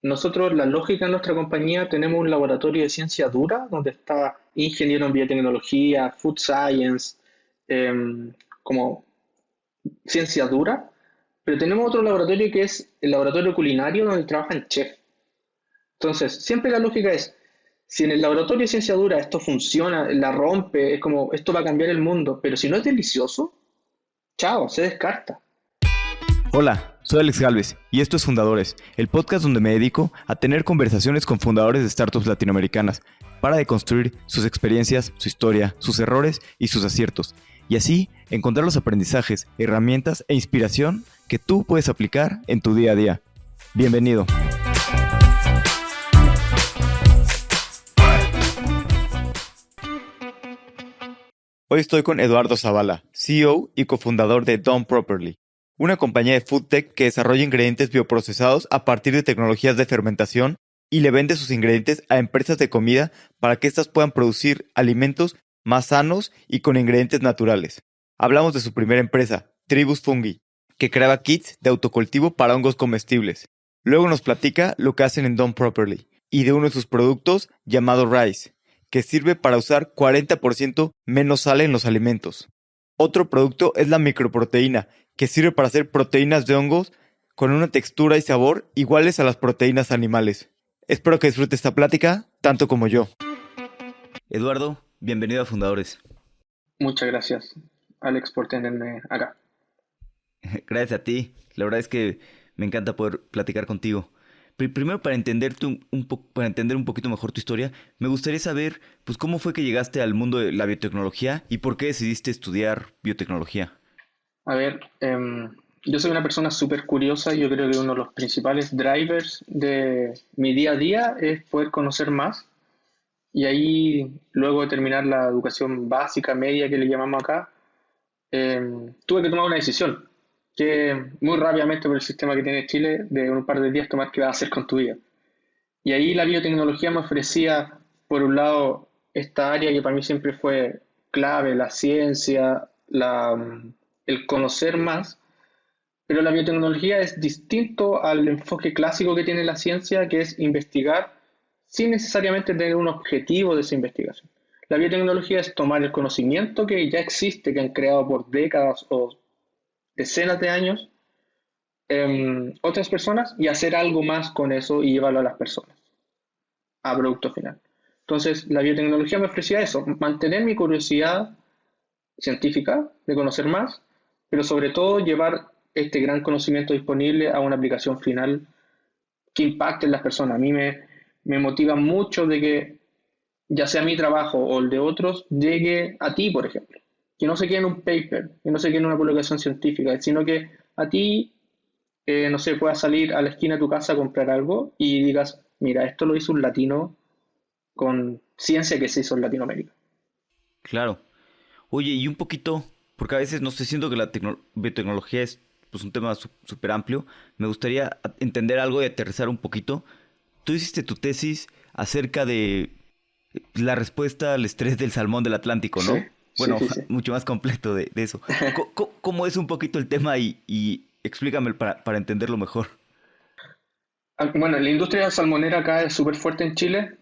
nosotros, la lógica en nuestra compañía, tenemos un laboratorio de ciencia dura, donde está ingeniero en biotecnología, food science, como ciencia dura, pero tenemos otro laboratorio que es el laboratorio culinario, donde trabajan chefs. Entonces, siempre la lógica es, si en el laboratorio de ciencia dura esto funciona, la rompe, es como, esto va a cambiar el mundo, pero si no es delicioso, chao, se descarta. Hola, soy Alex Galvez y esto es Fundadores, el podcast donde me dedico a tener conversaciones con fundadores de startups latinoamericanas para deconstruir sus experiencias, su historia, sus errores y sus aciertos, y así encontrar los aprendizajes, herramientas e inspiración que tú puedes aplicar en tu día a día. Bienvenido. Hoy estoy con Eduardo Zavala, CEO y cofundador de Done Properly, una compañía de food tech que desarrolla ingredientes bioprocesados a partir de tecnologías de fermentación y le vende sus ingredientes a empresas de comida para que éstas puedan producir alimentos más sanos y con ingredientes naturales. Hablamos de su primera empresa, Tribus Fungi, que creaba kits de autocultivo para hongos comestibles. Luego nos platica lo que hacen en Done Properly y de uno de sus productos llamado Rice, que sirve para usar 40% menos sal en los alimentos. Otro producto es la microproteína, que sirve para hacer proteínas de hongos con una textura y sabor iguales a las proteínas animales. Espero que disfrutes esta plática tanto como yo. Eduardo, bienvenido a Fundadores. Muchas gracias, Alex, por tenerme acá. Gracias a ti. La verdad es que me encanta poder platicar contigo. Primero, para entenderte para entender un poquito mejor tu historia, me gustaría saber, pues, cómo fue que llegaste al mundo de la biotecnología y por qué decidiste estudiar biotecnología. A ver, yo soy una persona súper curiosa y yo creo que uno de los principales drivers de mi día a día es poder conocer más. Y ahí, luego de terminar la educación básica, media que le llamamos acá, tuve que tomar una decisión, que muy rápidamente por el sistema que tiene Chile, de un par de días tomar qué vas a hacer con tu vida. Y ahí la biotecnología me ofrecía, por un lado, esta área que para mí siempre fue clave, la ciencia, el conocer más, pero la biotecnología es distinto al enfoque clásico que tiene la ciencia, que es investigar sin necesariamente tener un objetivo de esa investigación. La biotecnología es tomar el conocimiento que ya existe, que han creado por décadas o decenas de años, otras personas, y hacer algo más con eso y llevarlo a las personas, a producto final. Entonces, la biotecnología me ofrecía eso, mantener mi curiosidad científica de conocer más, pero sobre todo llevar este gran conocimiento disponible a una aplicación final que impacte en las personas. A mí me motiva mucho de que ya sea mi trabajo o el de otros, llegue a ti, por ejemplo. Que no se quede en un paper, que no se quede en una publicación científica, sino que a ti, no sé, puedas salir a la esquina de tu casa a comprar algo y digas, mira, esto lo hizo un latino con ciencia que se hizo en Latinoamérica. Claro. Oye, y un poquito, porque a veces no sé, siento que la biotecnología es, pues, un tema súper amplio. Me gustaría entender algo y aterrizar un poquito. Tú hiciste tu tesis acerca de la respuesta al estrés del salmón del Atlántico, Sí, ¿no? sí, Bueno, sí, sí. mucho más completo de eso. ¿Cómo es un poquito el tema y explícame para entenderlo mejor? Bueno, la industria salmonera acá es súper fuerte en Chile.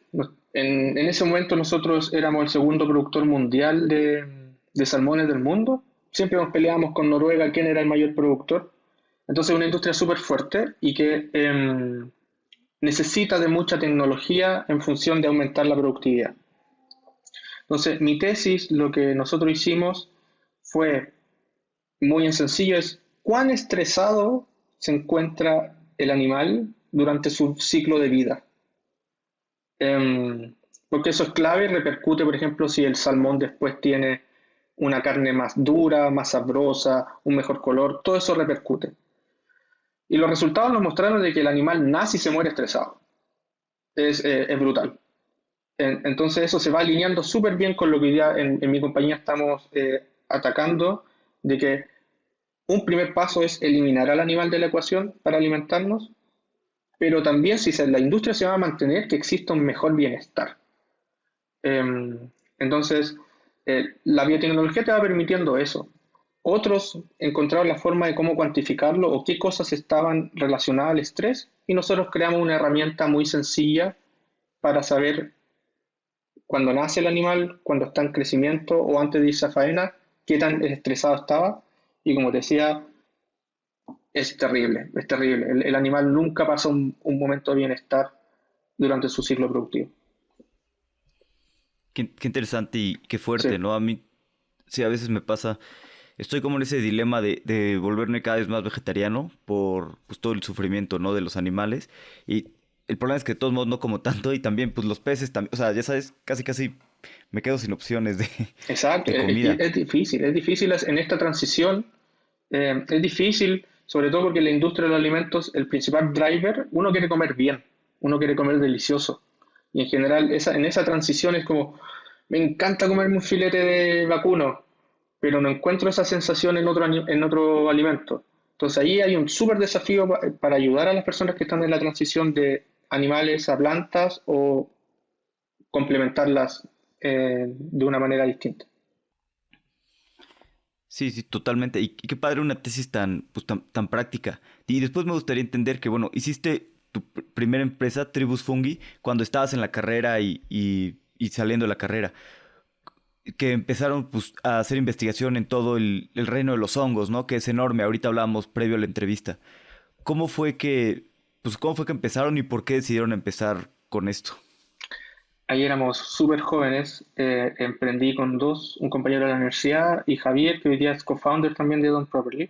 En ese momento nosotros éramos el segundo productor mundial de salmones del mundo. Siempre nos peleábamos con Noruega quién era el mayor productor. Entonces es una industria súper fuerte y que necesita de mucha tecnología en función de aumentar la productividad. Entonces mi tesis, lo que nosotros hicimos fue muy en sencillo, es cuán estresado se encuentra el animal durante su ciclo de vida. Porque eso es clave, repercute, por ejemplo, si el salmón después tiene una carne más dura, más sabrosa, un mejor color, todo eso repercute. Y los resultados nos mostraron de que el animal nace y se muere estresado. Es brutal. Entonces eso se va alineando súper bien con lo que ya en mi compañía estamos atacando, de que un primer paso es eliminar al animal de la ecuación para alimentarnos, pero también si la industria se va a mantener, que exista un mejor bienestar. Entonces, la biotecnología te va permitiendo eso. Otros encontraron la forma de cómo cuantificarlo o qué cosas estaban relacionadas al estrés y nosotros creamos una herramienta muy sencilla para saber cuando nace el animal, cuando está en crecimiento o antes de irse a faena, qué tan estresado estaba. Y como te decía, es terrible, es terrible. El animal nunca pasa un momento de bienestar durante su ciclo productivo. Qué interesante y qué Sí, fuerte, ¿no? A mí, sí, a veces me pasa, estoy como en ese dilema de volverme cada vez más vegetariano por pues, todo el sufrimiento, ¿no? De los animales. Y el problema es que de todos modos no como tanto y también, pues los peces también, o sea, ya sabes, casi me quedo sin opciones de, exacto. de comida. Es difícil en esta transición. Es difícil, sobre todo porque la industria de los alimentos, el principal driver, uno quiere comer bien, uno quiere comer delicioso. Y en general, en esa transición es como, me encanta comerme un filete de vacuno, pero no encuentro esa sensación en otro alimento. Entonces ahí hay un súper desafío para ayudar a las personas que están en la transición de animales a plantas o complementarlas de una manera distinta. Sí, sí, totalmente. Y qué padre una tesis tan práctica. Y después me gustaría entender que, bueno, hiciste tu primera empresa, Tribus Fungi, cuando estabas en la carrera y saliendo de la carrera. Que empezaron pues, a hacer investigación en todo el reino de los hongos, ¿no? Que es enorme. Ahorita hablábamos previo a la entrevista. ¿Cómo fue cómo fue que empezaron y por qué decidieron empezar con esto? Ahí éramos súper jóvenes, emprendí con un compañero de la universidad y Javier, que hoy día es co-founder también de Don Properly.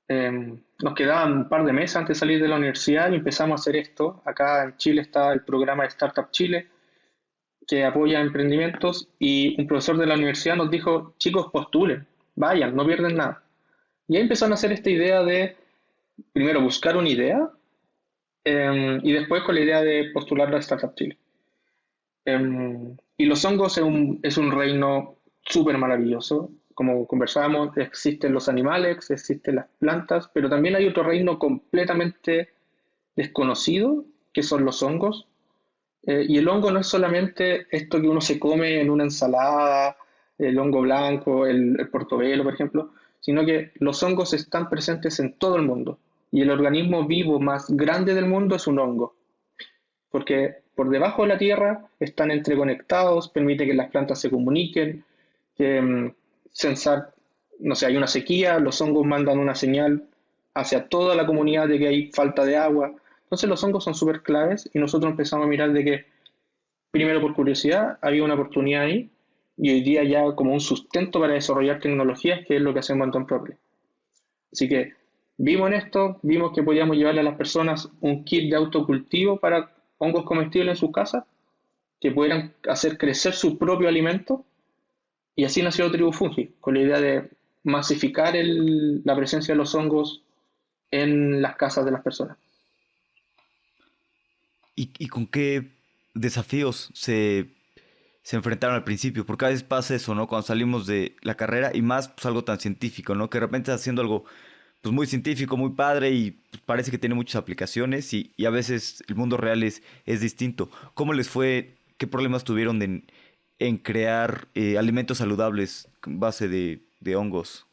Nos quedaban un par de meses antes de salir de la universidad y empezamos a hacer esto. Acá en Chile está el programa de Startup Chile, que apoya emprendimientos y un profesor de la universidad nos dijo, chicos, postulen, vayan, no pierden nada. Y ahí empezaron a hacer esta idea de, primero, buscar una idea y después con la idea de postular a Startup Chile. Y los hongos es un reino súper maravilloso. Como conversábamos, existen los animales, existen las plantas, pero también hay otro reino completamente desconocido, que son los hongos. Y el hongo no es solamente esto que uno se come en una ensalada, el hongo blanco, el portobelo, por ejemplo, sino que los hongos están presentes en todo el mundo. Y el organismo vivo más grande del mundo es un hongo porque por debajo de la tierra están entreconectados, permite que las plantas se comuniquen, que sensar, no sé, hay una sequía, los hongos mandan una señal hacia toda la comunidad de que hay falta de agua. Entonces los hongos son súper claves y nosotros empezamos a mirar de que, primero por curiosidad, había una oportunidad ahí y hoy día ya como un sustento para desarrollar tecnologías, que es lo que hacemos en Don Property. Así que vimos en esto, vimos que podíamos llevarle a las personas un kit de autocultivo para hongos comestibles en sus casas, que pudieran hacer crecer su propio alimento, y así nació Tribu Fungi, con la idea de masificar la presencia de los hongos en las casas de las personas. ¿Y con qué desafíos se enfrentaron al principio? Porque a veces pasa eso, ¿no? Cuando salimos de la carrera y más pues algo tan científico, ¿no? Que de repente estás haciendo algo pues muy científico, muy padre y pues, parece que tiene muchas aplicaciones y a veces el mundo real es distinto. ¿Cómo les fue? ¿Qué problemas tuvieron en crear alimentos saludables con base de hongos?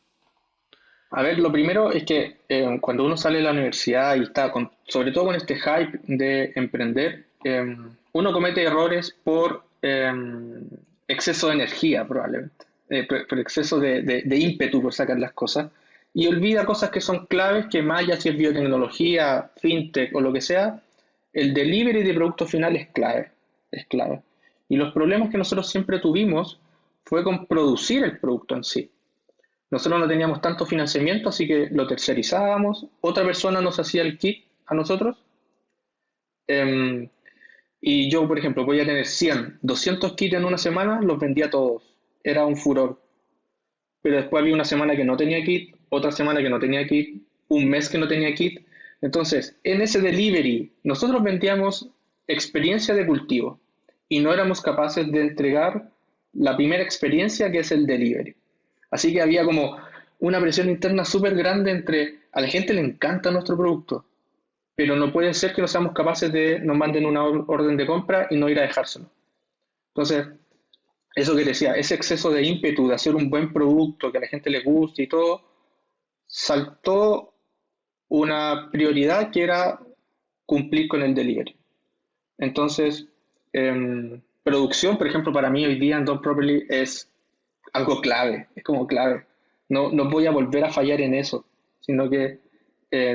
A ver, lo primero es que cuando uno sale de la universidad y está, sobre todo con este hype de emprender, uno comete errores por exceso de energía probablemente, por exceso de ímpetu por sacar las cosas, y olvida cosas que son claves, que más allá si es biotecnología, fintech o lo que sea, el delivery de producto final es clave, es clave. Y los problemas que nosotros siempre tuvimos fue con producir el producto en sí. Nosotros no teníamos tanto financiamiento, así que lo tercerizábamos. Otra persona nos hacía el kit a nosotros. em, y yo, por ejemplo, voy a tener 100, 200 kits en una semana, los vendía todos. Era un furor. Pero después había una semana que no tenía kit, otra semana que no tenía kit, un mes que no tenía kit. Entonces, en ese delivery, nosotros vendíamos experiencia de cultivo y no éramos capaces de entregar la primera experiencia que es el delivery. Así que había como una presión interna súper grande entre a la gente le encanta nuestro producto, pero no puede ser que no seamos capaces de nos manden una orden de compra y no ir a dejárselo. Entonces, eso que decía, ese exceso de ímpetu de hacer un buen producto que a la gente le guste y todo, saltó una prioridad que era cumplir con el delivery. Entonces, producción, por ejemplo, para mí hoy día en Done Properly es algo clave, es como clave. No, no voy a volver a fallar en eso, sino que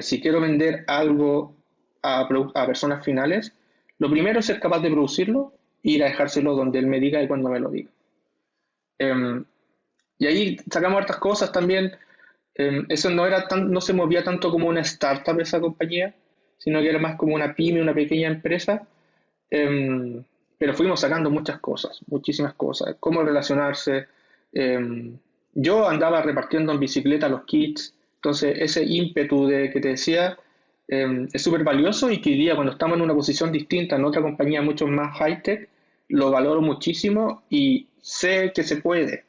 si quiero vender algo a personas finales, lo primero es ser capaz de producirlo e ir a dejárselo donde él me diga y cuando me lo diga. Em, y ahí sacamos hartas cosas también. Eso no se movía tanto como una startup esa compañía, sino que era más como una pyme, una pequeña empresa. Em, pero fuimos sacando muchas cosas, muchísimas cosas. Cómo relacionarse. Em, yo andaba repartiendo en bicicleta los kits, entonces ese ímpetu de que te decía es súper valioso y que hoy día cuando estamos en una posición distinta, en otra compañía mucho más high-tech, lo valoro muchísimo y sé que se puede.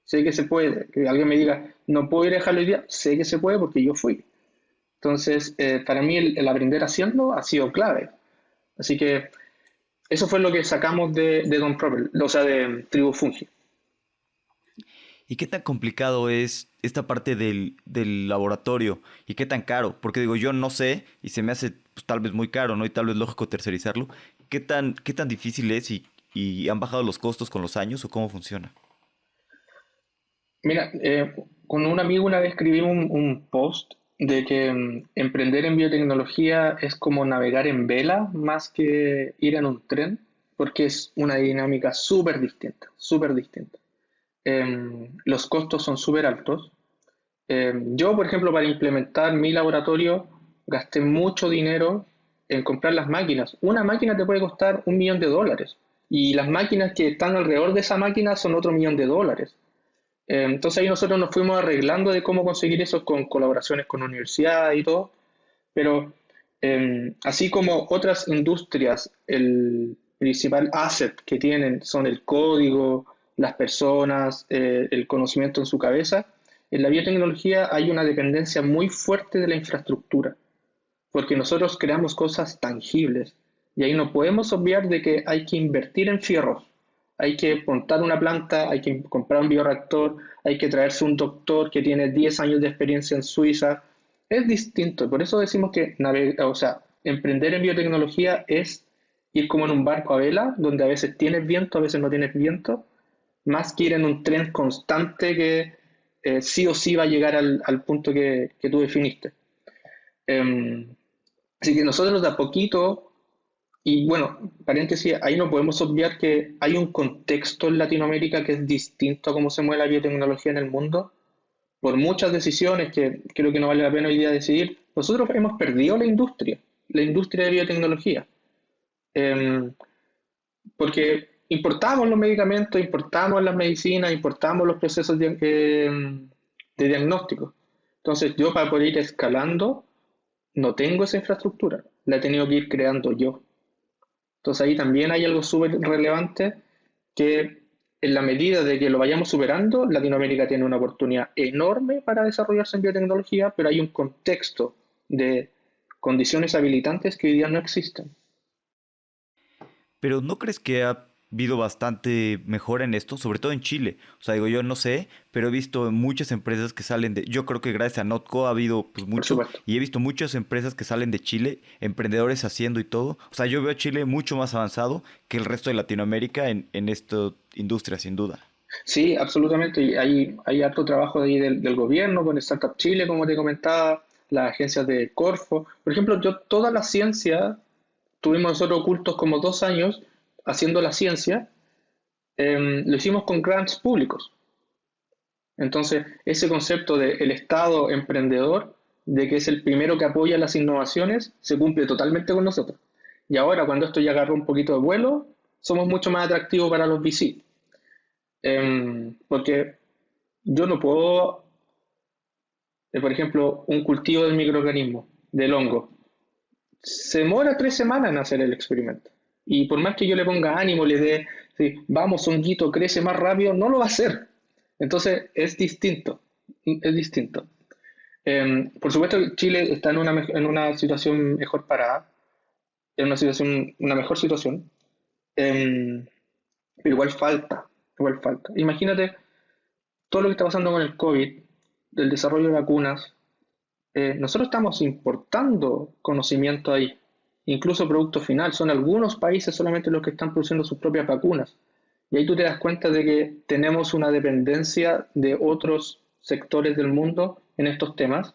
Sé que se puede. Que alguien me diga, no puedo ir a dejarlo hoy día, sé que se puede porque yo fui. Entonces, para mí el aprender haciendo ha sido clave. Así que eso fue lo que sacamos de Don Proper, o sea, de Tribu Fungi. ¿Y qué tan complicado es esta parte del laboratorio? ¿Y qué tan caro? Porque digo, yo no sé y se me hace pues, tal vez muy caro, ¿no? Y tal vez lógico tercerizarlo. ¿Qué tan difícil es y han bajado los costos con los años o cómo funciona? Mira, con un amigo una vez escribimos un post de que emprender en biotecnología es como navegar en vela más que ir en un tren, porque es una dinámica súper distinta, súper distinta. Los costos son súper altos. Yo, por ejemplo, para implementar mi laboratorio, gasté mucho dinero en comprar las máquinas. Una máquina te puede costar $1 millón y las máquinas que están alrededor de esa máquina son otro $1 millón. Entonces ahí nosotros nos fuimos arreglando de cómo conseguir eso con colaboraciones con universidades y todo, pero así como otras industrias, el principal asset que tienen son el código, las personas, el conocimiento en su cabeza, en la biotecnología hay una dependencia muy fuerte de la infraestructura, porque nosotros creamos cosas tangibles y ahí no podemos obviar de que hay que invertir en fierros, hay que montar una planta, hay que comprar un bioreactor, hay que traerse un doctor que tiene 10 años de experiencia en Suiza. Es distinto, por eso decimos que o sea, emprender en biotecnología es ir como en un barco a vela, donde a veces tienes viento, a veces no tienes viento, más que ir en un tren constante que sí o sí va a llegar al punto que tú definiste. Em, Así que nosotros de a poquito, y bueno, paréntesis, ahí no podemos obviar que hay un contexto en Latinoamérica que es distinto a cómo se mueve la biotecnología en el mundo. Por muchas decisiones que creo que no vale la pena hoy día decidir, nosotros hemos perdido la industria de biotecnología. Eh, Porque importamos los medicamentos, importamos las medicinas, importamos los procesos de diagnóstico. Entonces yo para poder ir escalando no tengo esa infraestructura, la he tenido que ir creando yo. Entonces ahí también hay algo súper relevante que en la medida de que lo vayamos superando, Latinoamérica tiene una oportunidad enorme para desarrollarse en biotecnología, pero hay un contexto de condiciones habilitantes que hoy día no existen. Pero ¿no crees que ha habido bastante mejora en esto? Sobre todo en Chile. O sea, digo, yo no sé, pero he visto muchas empresas que salen de... Yo creo que gracias a Notco ha habido pues Por mucho supuesto. y he visto muchas empresas que salen de Chile, emprendedores haciendo y todo. O sea, yo veo a Chile mucho más avanzado que el resto de Latinoamérica en esta industria, sin duda. Sí, absolutamente. Y hay harto trabajo de ahí del gobierno, con Startup Chile, como te comentaba, las agencias de Corfo. Por ejemplo, yo toda la ciencia, tuvimos nosotros ocultos como 2 años haciendo la ciencia, lo hicimos con grants públicos. Entonces, ese concepto de el Estado emprendedor, de que es el primero que apoya las innovaciones, se cumple totalmente con nosotros. Y ahora, cuando esto ya agarró un poquito de vuelo, somos mucho más atractivos para los VC. Porque yo no puedo, por ejemplo, un cultivo del microorganismo, del hongo, se demora 3 semanas en hacer el experimento. Y por más que yo le ponga ánimo, le dé, sí, vamos, honguito, crece más rápido, no lo va a hacer. Entonces es distinto, es distinto. Por supuesto que Chile está en una situación mejor parada, en una mejor situación, em, pero igual falta. igual falta. Imagínate todo lo que está pasando con el COVID, del desarrollo de vacunas. Nosotros estamos importando conocimiento ahí, incluso producto final. Son algunos países solamente los que están produciendo sus propias vacunas. Y ahí tú te das cuenta de que tenemos una dependencia de otros sectores del mundo en estos temas,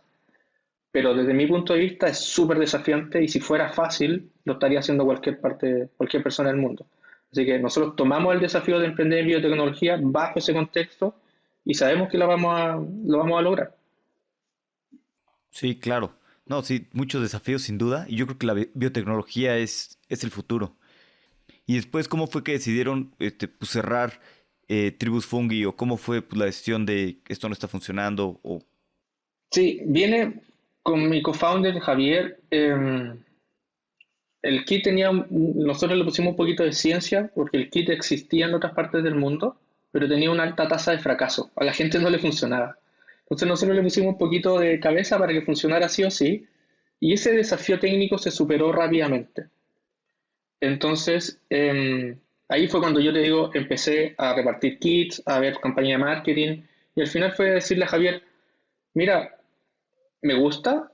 pero desde mi punto de vista es súper desafiante y si fuera fácil lo estaría haciendo cualquier persona del mundo. Así que nosotros tomamos el desafío de emprender en biotecnología bajo ese contexto y sabemos que lo vamos a lograr. Sí, claro. No, sí, muchos desafíos sin duda. Y yo creo que la biotecnología es el futuro. Y después, ¿cómo fue que decidieron pues, cerrar Tribus Fungi? ¿O cómo fue pues, la decisión de que esto no está funcionando? O... Sí, viene con mi co-founder Javier. El kit nosotros le pusimos un poquito de ciencia porque el kit existía en otras partes del mundo, pero tenía una alta tasa de fracaso. A la gente no le funcionaba. Entonces nosotros le pusimos un poquito de cabeza para que funcionara sí o sí, y ese desafío técnico se superó rápidamente. Entonces, ahí fue cuando yo te digo, empecé a repartir kits, a ver campaña de marketing, y al final fue decirle a Javier, mira, me gusta,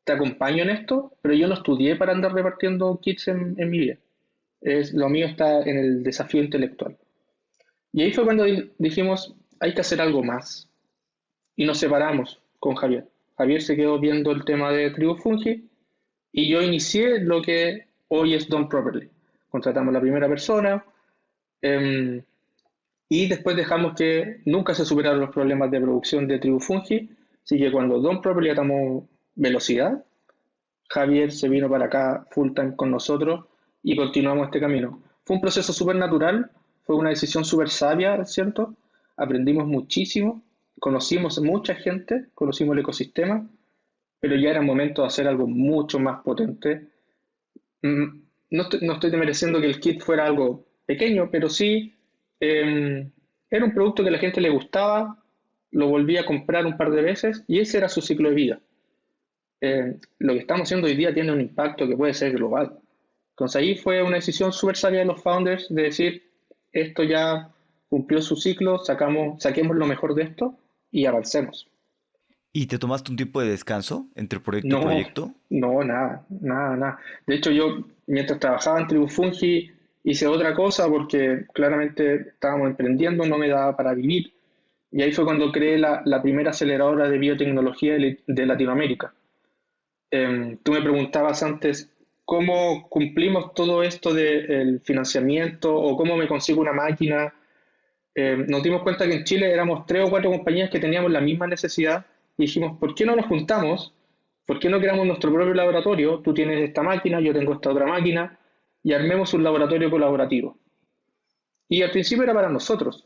te acompaño en esto, pero yo no estudié para andar repartiendo kits en mi vida. Lo mío está en el desafío intelectual. Y ahí fue cuando dijimos, hay que hacer algo más. Y nos separamos con Javier. Javier se quedó viendo el tema de Tribu Fungi y yo inicié lo que hoy es Done Properly. Contratamos a la primera persona eh, y después dejamos que nunca se superaron los problemas de producción de Tribu Fungi. Así que cuando Done Properly atamos velocidad, Javier se vino para acá full time con nosotros y continuamos este camino. Fue un proceso súper natural, fue una decisión súper sabia, ¿cierto? Aprendimos muchísimo, conocimos mucha gente, conocimos el ecosistema, pero ya era momento de hacer algo mucho más potente. No estoy desmereciendo que el kit fuera algo pequeño, pero sí era un producto que a la gente le gustaba, lo volvía a comprar un par de veces y ese era su ciclo de vida. Lo que estamos haciendo hoy día tiene un impacto que puede ser global. Entonces ahí fue una decisión súper sabia de los founders de decir, esto ya cumplió su ciclo, saquemos lo mejor de esto y avancemos. ¿Y te tomaste un tiempo de descanso entre proyecto y No, proyecto? no, nada, nada, nada. De hecho, yo mientras trabajaba en Tribu Fungi hice otra cosa porque claramente estábamos emprendiendo, no me daba para vivir. Y ahí fue cuando creé la primera aceleradora de biotecnología de Latinoamérica. Tú me preguntabas antes cómo cumplimos todo esto del financiamiento o cómo me consigo una máquina. Nos dimos cuenta que en Chile éramos tres o cuatro compañías que teníamos la misma necesidad y dijimos, ¿por qué no nos juntamos? ¿Por qué no creamos nuestro propio laboratorio? Tú tienes esta máquina, yo tengo esta otra máquina y armemos un laboratorio colaborativo. Y al principio era para nosotros,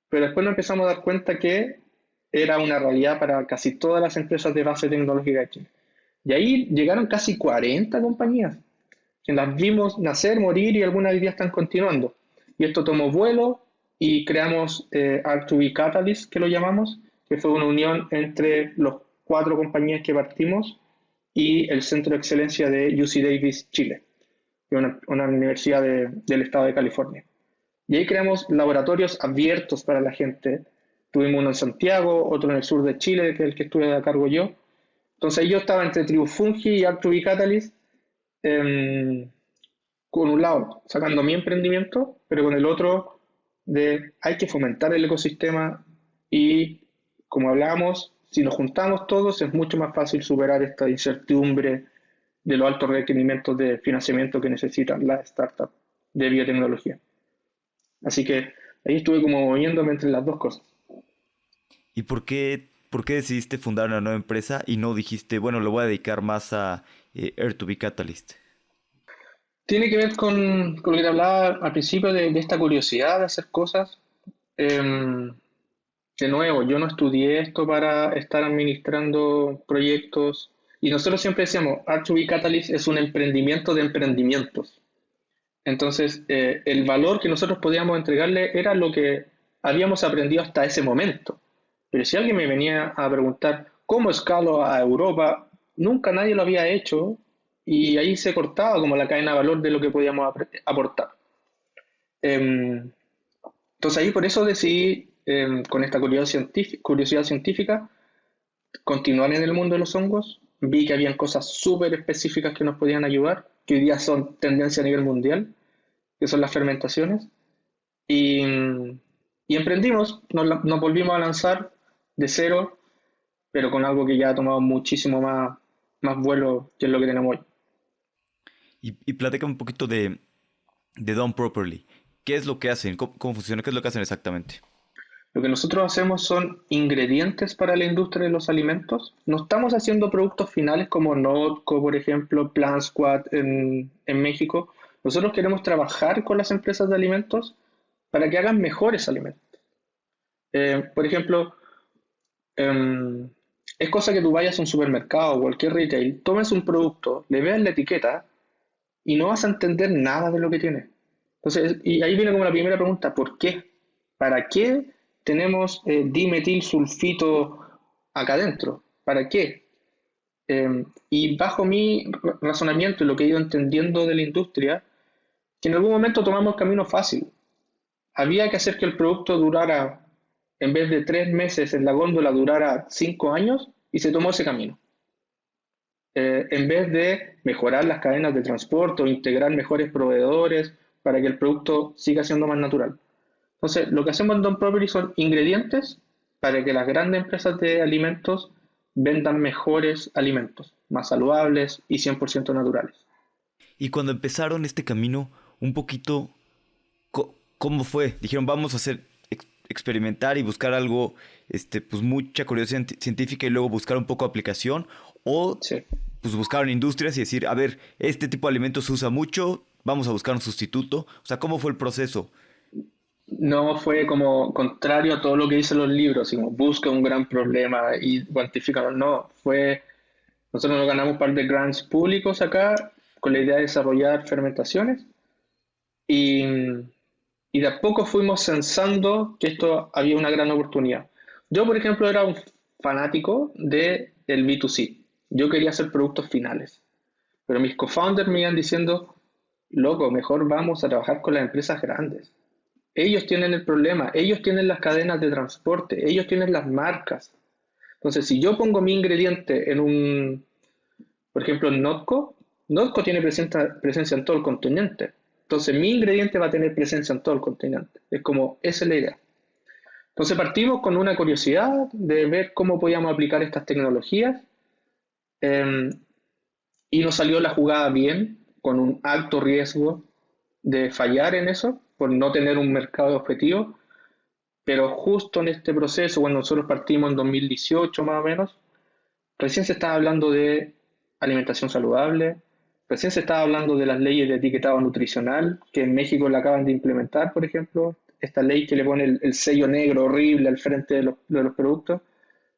pero después nos empezamos a dar cuenta que era una realidad para casi todas las empresas de base tecnológica de Chile. Y ahí llegaron casi 40 compañías, que las vimos nacer, morir y algunas hoy día están continuando. Y esto tomó vuelo y creamos R2B Catalyst, que lo llamamos, que fue una unión entre los cuatro compañías que partimos y el Centro de Excelencia de UC Davis Chile, que es una universidad del estado de California. Y ahí creamos laboratorios abiertos para la gente. Tuvimos uno en Santiago, otro en el sur de Chile, que es el que estuve a cargo yo. Entonces yo estaba entre Tribu Fungi y R2B Catalyst, eh, con un lado sacando mi emprendimiento, pero con el otro de hay que fomentar el ecosistema y como hablábamos, si nos juntamos todos es mucho más fácil superar esta incertidumbre de los altos requerimientos de financiamiento que necesitan las startups de biotecnología. Así que ahí estuve como moviéndome entre las dos cosas. ¿Y por qué decidiste fundar una nueva empresa y no dijiste, bueno, lo voy a dedicar más a Air2B Catalyst? Tiene que ver con lo que te hablaba al principio de esta curiosidad de hacer cosas. Eh, de nuevo, yo no estudié esto para estar administrando proyectos y nosotros siempre decíamos, R2B Catalyst es un emprendimiento de emprendimientos. Entonces, el valor que nosotros podíamos entregarle era lo que habíamos aprendido hasta ese momento. Pero si alguien me venía a preguntar cómo escalo a Europa, nunca nadie lo había hecho y ahí se cortaba como la cadena de valor de lo que podíamos aportar. Entonces Entonces ahí por eso decidí, con esta curiosidad científica, continuar en el mundo de los hongos. Vi que habían cosas súper específicas que nos podían ayudar, que hoy día son tendencia a nivel mundial, que son las fermentaciones. Y, y emprendimos, nos volvimos a lanzar de cero, pero con algo que ya ha tomado muchísimo más vuelo que es lo que tenemos hoy. Y platícame un poquito de Done Properly. ¿Qué es lo que hacen? ¿Cómo funciona? ¿Qué es lo que hacen exactamente? Lo que nosotros hacemos son ingredientes para la industria de los alimentos. No estamos haciendo productos finales como Notco, por ejemplo, Plant Squad en México. Nosotros queremos trabajar con las empresas de alimentos para que hagan mejores alimentos. Por ejemplo, em, es cosa que tú vayas a un supermercado o cualquier retail, tomes un producto, le veas la etiqueta y no vas a entender nada de lo que tiene. Entonces, y ahí viene como la primera pregunta, ¿por qué? ¿Para qué tenemos dimetil sulfito acá adentro? ¿Para qué? Y bajo mi razonamiento y lo que he ido entendiendo de la industria, que en algún momento tomamos el camino fácil. Había que hacer que el producto durara, en vez de 3 meses en la góndola, durara 5 años y se tomó ese camino. En vez de mejorar las cadenas de transporte o integrar mejores proveedores para que el producto siga siendo más natural. Entonces, lo que hacemos en Don Property son ingredientes para que las grandes empresas de alimentos vendan mejores alimentos, más saludables y 100% naturales. Y cuando empezaron este camino, un poquito, ¿cómo fue? Dijeron, vamos a hacer, experimentar y buscar algo, pues mucha curiosidad científica y luego buscar un poco de aplicación. O Sí. pues buscaron industrias y decir, a ver, este tipo de alimentos se usa mucho, vamos a buscar un sustituto. O sea, ¿cómo fue el proceso? No fue como contrario a todo lo que dicen los libros, sino busca un gran problema y cuantifícalo. No, nosotros nos ganamos un par de grants públicos acá con la idea de desarrollar fermentaciones y, y de a poco fuimos sensando que esto había una gran oportunidad. Yo, por ejemplo, era un fanático del B2C. Yo quería hacer productos finales, pero mis co-founders me iban diciendo, loco, mejor vamos a trabajar con las empresas grandes. Ellos tienen el problema, ellos tienen las cadenas de transporte, ellos tienen las marcas. Entonces, si yo pongo mi ingrediente por ejemplo, en Notco tiene presencia en todo el continente. Entonces, mi ingrediente va a tener presencia en todo el continente. Es como, esa es la idea. Entonces, partimos con una curiosidad de ver cómo podíamos aplicar estas tecnologías eh, y nos salió la jugada bien, con un alto riesgo de fallar en eso, por no tener un mercado objetivo. Pero justo en este proceso, cuando nosotros partimos en 2018 más o menos, recién se estaba hablando de alimentación saludable, recién se estaba hablando de las leyes de etiquetado nutricional, que en México la acaban de implementar, por ejemplo, esta ley que le pone el sello negro horrible al frente de los productos.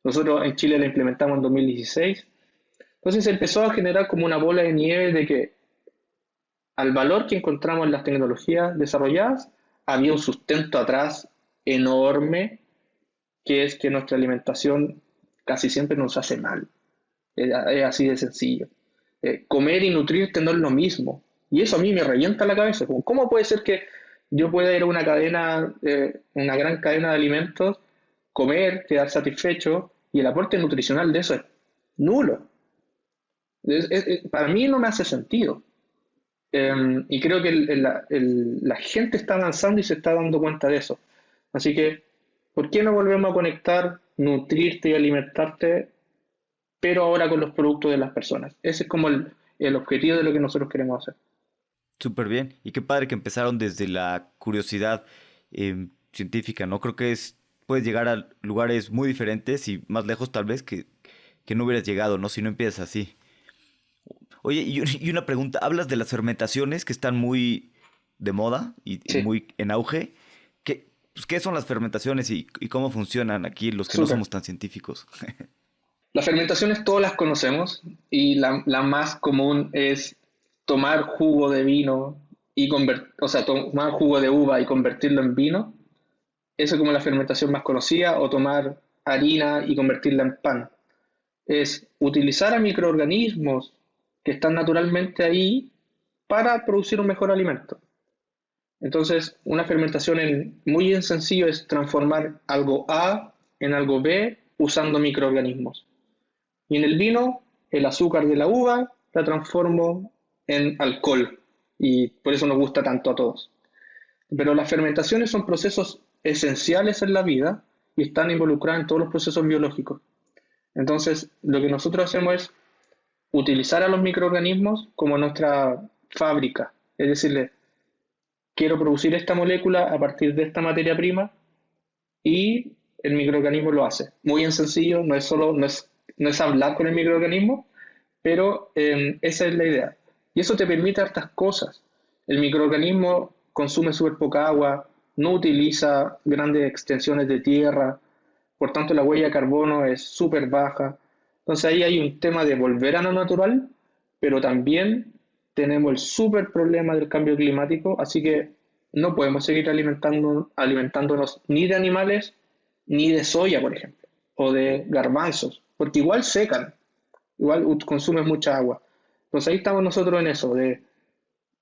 Nosotros en Chile la implementamos en 2016. Entonces se empezó a generar como una bola de nieve de que al valor que encontramos en las tecnologías desarrolladas, había un sustento atrás enorme, que es que nuestra alimentación casi siempre nos hace mal. Es así de sencillo. Comer y nutrirte no es lo mismo. Y eso a mí me revienta la cabeza. ¿Cómo puede ser que yo pueda ir a una cadena, una gran cadena de alimentos, comer, quedar satisfecho, y el aporte nutricional de eso es nulo? Para mí no me hace sentido. Y creo que la gente está avanzando y se está dando cuenta de eso. Así que, ¿por qué no volvemos a conectar, nutrirte y alimentarte, pero ahora con los productos de las personas? Ese es como el objetivo de lo que nosotros queremos hacer. Súper bien. Y qué padre que empezaron desde la curiosidad científica, ¿no? Creo que puedes llegar a lugares muy diferentes y más lejos tal vez que no hubieras llegado, ¿no? Si no empiezas así. Oye, y una pregunta. Hablas de las fermentaciones que están muy de moda y Sí, muy en auge. ¿Qué son las fermentaciones y cómo funcionan aquí los que no súper. somos tan científicos? Las fermentaciones todas las conocemos y la más común es tomar jugo de vino o sea, tomar jugo de uva y convertirlo en vino. Eso es como la fermentación más conocida, o tomar harina y convertirla en pan. Es utilizar a microorganismos que están naturalmente ahí para producir un mejor alimento. Entonces, una fermentación muy en sencillo es transformar algo A en algo B usando microorganismos. Y en el vino, el azúcar de la uva la transformo en alcohol. Y por eso nos gusta tanto a todos. Pero las fermentaciones son procesos esenciales en la vida y están involucradas en todos los procesos biológicos. Entonces, lo que nosotros hacemos es utilizar a los microorganismos como nuestra fábrica. Es decir, quiero producir esta molécula a partir de esta materia prima y el microorganismo lo hace. Muy en sencillo, no es hablar con el microorganismo, pero esa es la idea. Y eso te permite hartas cosas. El microorganismo consume súper poca agua, no utiliza grandes extensiones de tierra, por tanto la huella de carbono es súper baja. Entonces ahí hay un tema de volver a lo natural, pero también tenemos el súper problema del cambio climático, así que no podemos seguir alimentándonos ni de animales ni de soya, por ejemplo, o de garbanzos, porque igual secan, igual consumen mucha agua. Entonces ahí estamos nosotros en eso, de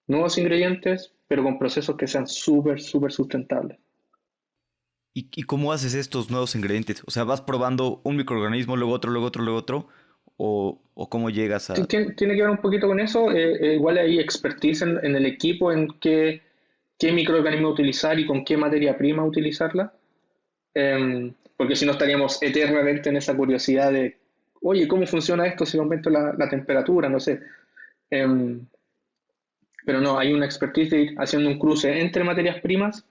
nuevos ingredientes, pero con procesos que sean súper, súper sustentables. ¿Y cómo haces estos nuevos ingredientes? O sea, ¿vas probando un microorganismo, luego otro, luego otro, luego otro? ¿O cómo llegas a...? Tiene que ver un poquito con eso, igual hay expertise en el equipo en qué microorganismo utilizar y con qué materia prima utilizarla, porque si no estaríamos eternamente en esa curiosidad de, oye, ¿cómo funciona esto si aumento la temperatura? No sé. Em, pero no, hay una expertise de ir haciendo un cruce entre materias primas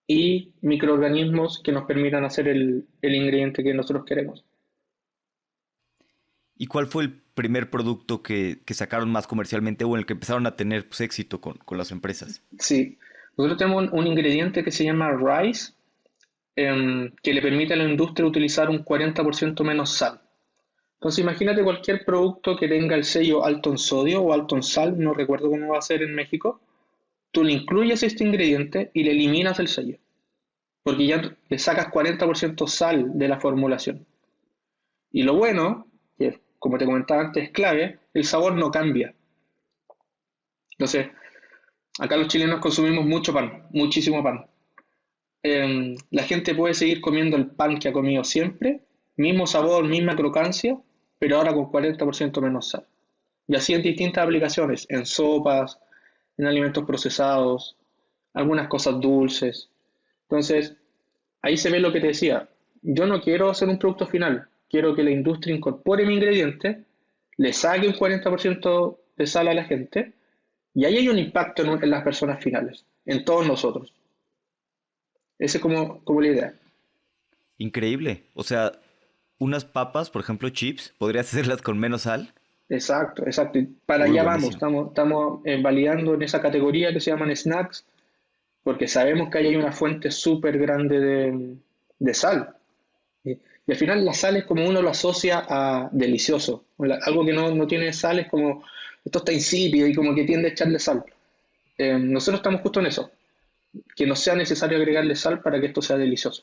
y microorganismos que nos permitan hacer el ingrediente que nosotros queremos. ¿Y cuál fue el primer producto que sacaron más comercialmente o en el que empezaron a tener pues, éxito con las empresas? Sí, nosotros tenemos un ingrediente que se llama rice, que le permite a la industria utilizar un 40% menos sal. Entonces imagínate cualquier producto que tenga el sello alto en sodio o alto en sal, no recuerdo cómo va a ser en México, tú le incluyes este ingrediente y le eliminas el sello, porque ya le sacas 40% sal de la formulación. Y lo bueno, que como te comentaba antes es clave, el sabor no cambia. Entonces, acá los chilenos consumimos mucho pan, muchísimo pan. La gente puede seguir comiendo el pan que ha comido siempre, mismo sabor, misma crocancia, pero ahora con 40% menos sal. Y así en distintas aplicaciones, en sopas, en alimentos procesados, algunas cosas dulces. Entonces, ahí se ve lo que te decía. Yo no quiero hacer un producto final, quiero que la industria incorpore mi ingrediente, le saque un 40% de sal a la gente, y ahí hay un impacto en las personas finales, en todos nosotros. Esa es como la idea. Increíble. O sea, unas papas, por ejemplo, chips, podrías hacerlas con menos sal. Exacto, exacto. Y para Uy, allá vamos, buenísimo. estamos validando en esa categoría que se llaman snacks, porque sabemos que ahí hay una fuente súper grande de sal. Y al final la sal es como uno lo asocia a delicioso. Algo que no tiene sal es como, esto está insípido y como que tiende a echarle sal. Nosotros estamos justo en eso, que no sea necesario agregarle sal para que esto sea delicioso.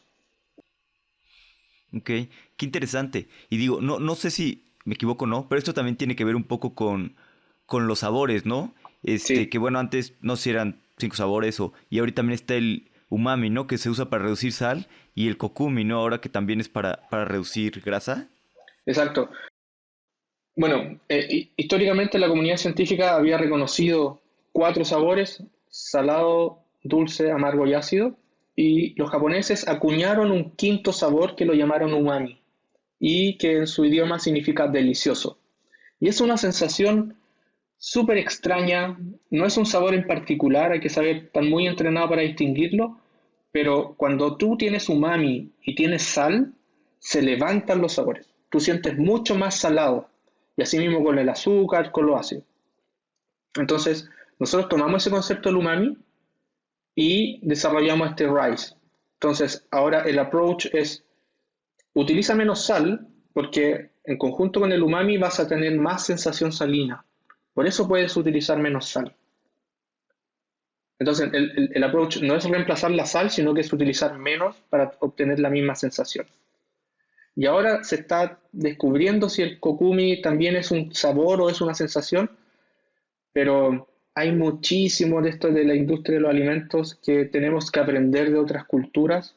Ok, qué interesante. Y digo, no sé si me equivoco o no, pero esto también tiene que ver un poco con los sabores, ¿no? Sí, Que bueno, antes no sé si eran 5 sabores y ahorita también está el umami, ¿no? Que se usa para reducir sal y el kokumi, ¿no? Ahora que también es para reducir grasa. exacto. Bueno, históricamente la comunidad científica había reconocido 4 sabores: salado, dulce, amargo y ácido, y los japoneses acuñaron un quinto sabor que lo llamaron umami, y que en su idioma significa delicioso. Y es una sensación súper extraña, no es un sabor en particular, hay que saber, estar muy entrenado para distinguirlo, pero cuando tú tienes umami y tienes sal, se levantan los sabores. Tú sientes mucho más salado, y así mismo con el azúcar, con los ácidos. Entonces, nosotros tomamos ese concepto del umami y desarrollamos este rice. Entonces, ahora el approach es: utiliza menos sal, porque en conjunto con el umami vas a tener más sensación salina. Por eso puedes utilizar menos sal. Entonces, el approach no es reemplazar la sal, sino que es utilizar menos para obtener la misma sensación. Y ahora se está descubriendo si el kokumi también es un sabor o es una sensación, pero hay muchísimo de esto de la industria de los alimentos que tenemos que aprender de otras culturas.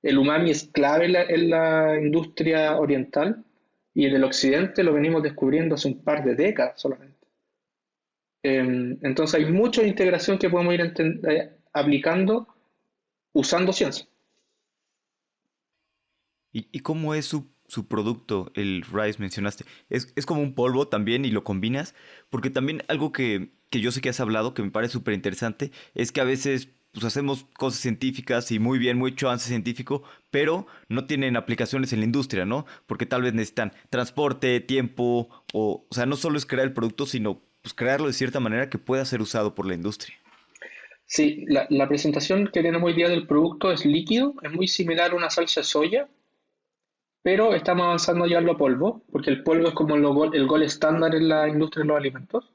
El umami es clave en la industria oriental y en el occidente lo venimos descubriendo hace un par de décadas solamente. Entonces hay mucha integración que podemos ir aplicando usando ciencia. ¿Y cómo es su producto, el rice mencionaste? Es como un polvo también y lo combinas? Porque también algo que yo sé que has hablado, que me parece súper interesante, es que a veces pues, hacemos cosas científicas y muy bien, mucho avance científico, pero no tienen aplicaciones en la industria, ¿no? Porque tal vez necesitan transporte, tiempo, o sea, no solo es crear el producto, sino pues, crearlo de cierta manera que pueda ser usado por la industria. Sí, la presentación que tenemos hoy día del producto es líquido, es muy similar a una salsa de soya, pero estamos avanzando ya en lo polvo, porque el polvo es como el gol estándar en la industria de los alimentos.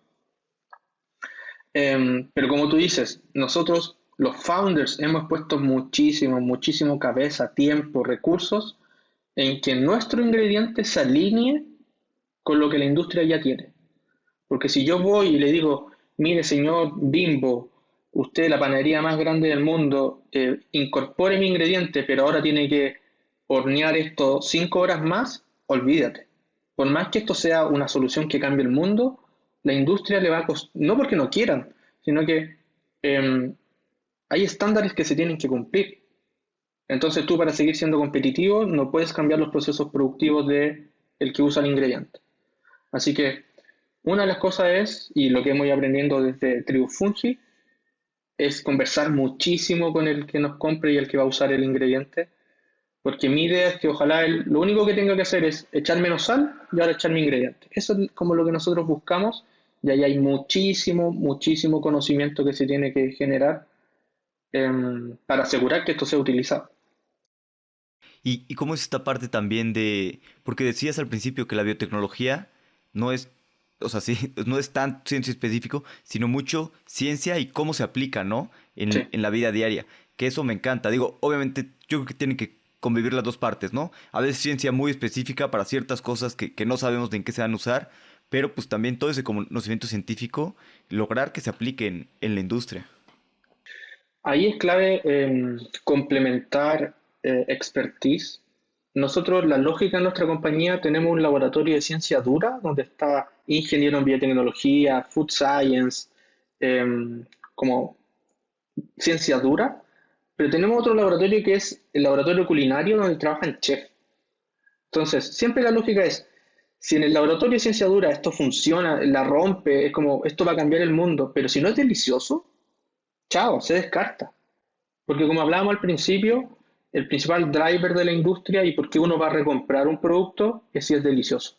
Pero como tú dices, nosotros, los founders, hemos puesto muchísimo, muchísimo cabeza, tiempo, recursos en que nuestro ingrediente se alinee con lo que la industria ya tiene. Porque si yo voy y le digo, mire señor Bimbo, usted la panadería más grande del mundo, incorpore mi ingrediente, pero ahora tiene que hornear esto 5 horas más, olvídate. Por más que esto sea una solución que cambie el mundo, la industria le va a costar, no porque no quieran, sino que eh, hay estándares que se tienen que cumplir. Entonces tú para seguir siendo competitivo no puedes cambiar los procesos productivos de el que usa el ingrediente. Así que una de las cosas es, y lo que hemos ido aprendiendo desde Tribu Fungi, es conversar muchísimo con el que nos compre y el que va a usar el ingrediente, porque mi idea es que ojalá él, lo único que tenga que hacer es echar menos sal y ahora echar mi ingrediente. Eso es como lo que nosotros buscamos y ahí hay muchísimo, muchísimo conocimiento que se tiene que generar para asegurar que esto sea utilizado. ¿Y cómo es esta parte también de, porque decías al principio que la biotecnología no es, o sea, sí, no es tan ciencia específico, sino mucho ciencia y cómo se aplica, ¿no? Sí. En la vida diaria, que eso me encanta. Digo, obviamente yo creo que tienen que convivir las dos partes, ¿no? A veces ciencia muy específica para ciertas cosas que no sabemos de en qué se van a usar, pero pues también todo ese conocimiento científico, lograr que se aplique en la industria. Ahí es clave complementar expertise. Nosotros, la lógica en nuestra compañía, tenemos un laboratorio de ciencia dura, donde está ingeniero en biotecnología, food science, como ciencia dura, pero tenemos otro laboratorio que es el laboratorio culinario, donde trabajan chefs. Entonces, siempre la lógica es, si en el laboratorio de ciencia dura esto funciona, la rompe, es como, esto va a cambiar el mundo, pero si no es delicioso, chao, se descarta. Porque como hablábamos al principio, el principal driver de la industria y por qué uno va a recomprar un producto es si es delicioso.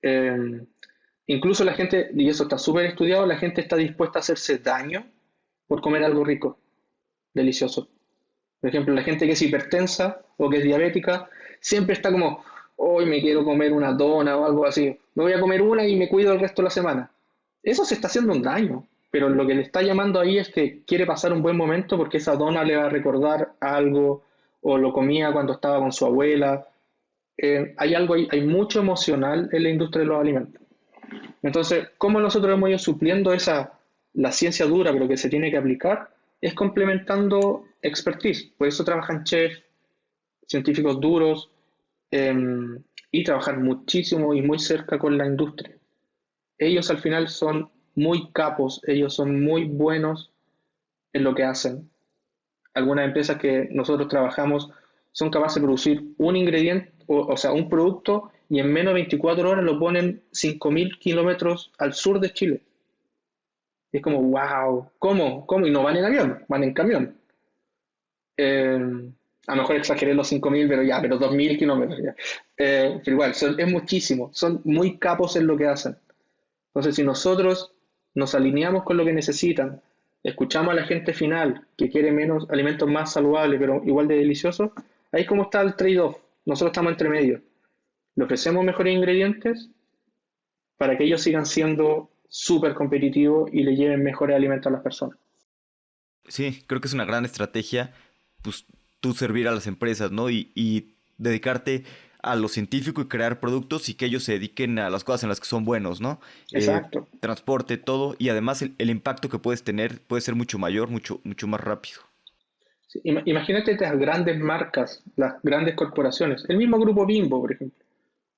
Eh, Incluso la gente, y eso está súper estudiado, la gente está dispuesta a hacerse daño por comer algo rico, delicioso. Por ejemplo, la gente que es hipertensa o que es diabética, siempre está como, hoy me quiero comer una dona o algo así. Me voy a comer una y me cuido el resto de la semana. Eso se está haciendo un daño, pero lo que le está llamando ahí es que quiere pasar un buen momento porque esa dona le va a recordar algo o lo comía cuando estaba con su abuela. Hay algo, hay mucho emocional en la industria de los alimentos. Entonces, ¿cómo nosotros hemos ido supliendo la ciencia dura, pero que se tiene que aplicar? Es complementando expertise. Por eso trabajan chefs, científicos duros, eh, y trabajar muchísimo y muy cerca con la industria. Ellos al final son muy capos, ellos son muy buenos en lo que hacen. Algunas empresas que nosotros trabajamos son capaces de producir un ingrediente, o sea, un producto, y en menos de 24 horas lo ponen 5.000 kilómetros al sur de Chile. Y es como, wow, ¿cómo? ¿Cómo? Y no van en avión, van en camión. A lo mejor exageré los 5.000, pero ya, pero 2.000 kilómetros ya. Pero igual, es muchísimo, son muy capos en lo que hacen. Entonces, si nosotros nos alineamos con lo que necesitan, escuchamos a la gente final que quiere menos alimentos más saludables, pero igual de deliciosos, ahí es como está el trade-off. Nosotros estamos entre medio. Le ofrecemos mejores ingredientes para que ellos sigan siendo súper competitivos y le lleven mejores alimentos a las personas. Sí, creo que es una gran estrategia, pues tú servir a las empresas, ¿no? Y dedicarte a lo científico y crear productos y que ellos se dediquen a las cosas en las que son buenos, ¿no? Exacto. Transporte, todo, y además el impacto que puedes tener puede ser mucho mayor, mucho más rápido. Sí, imagínate las grandes marcas, las grandes corporaciones. El mismo grupo Bimbo, por ejemplo,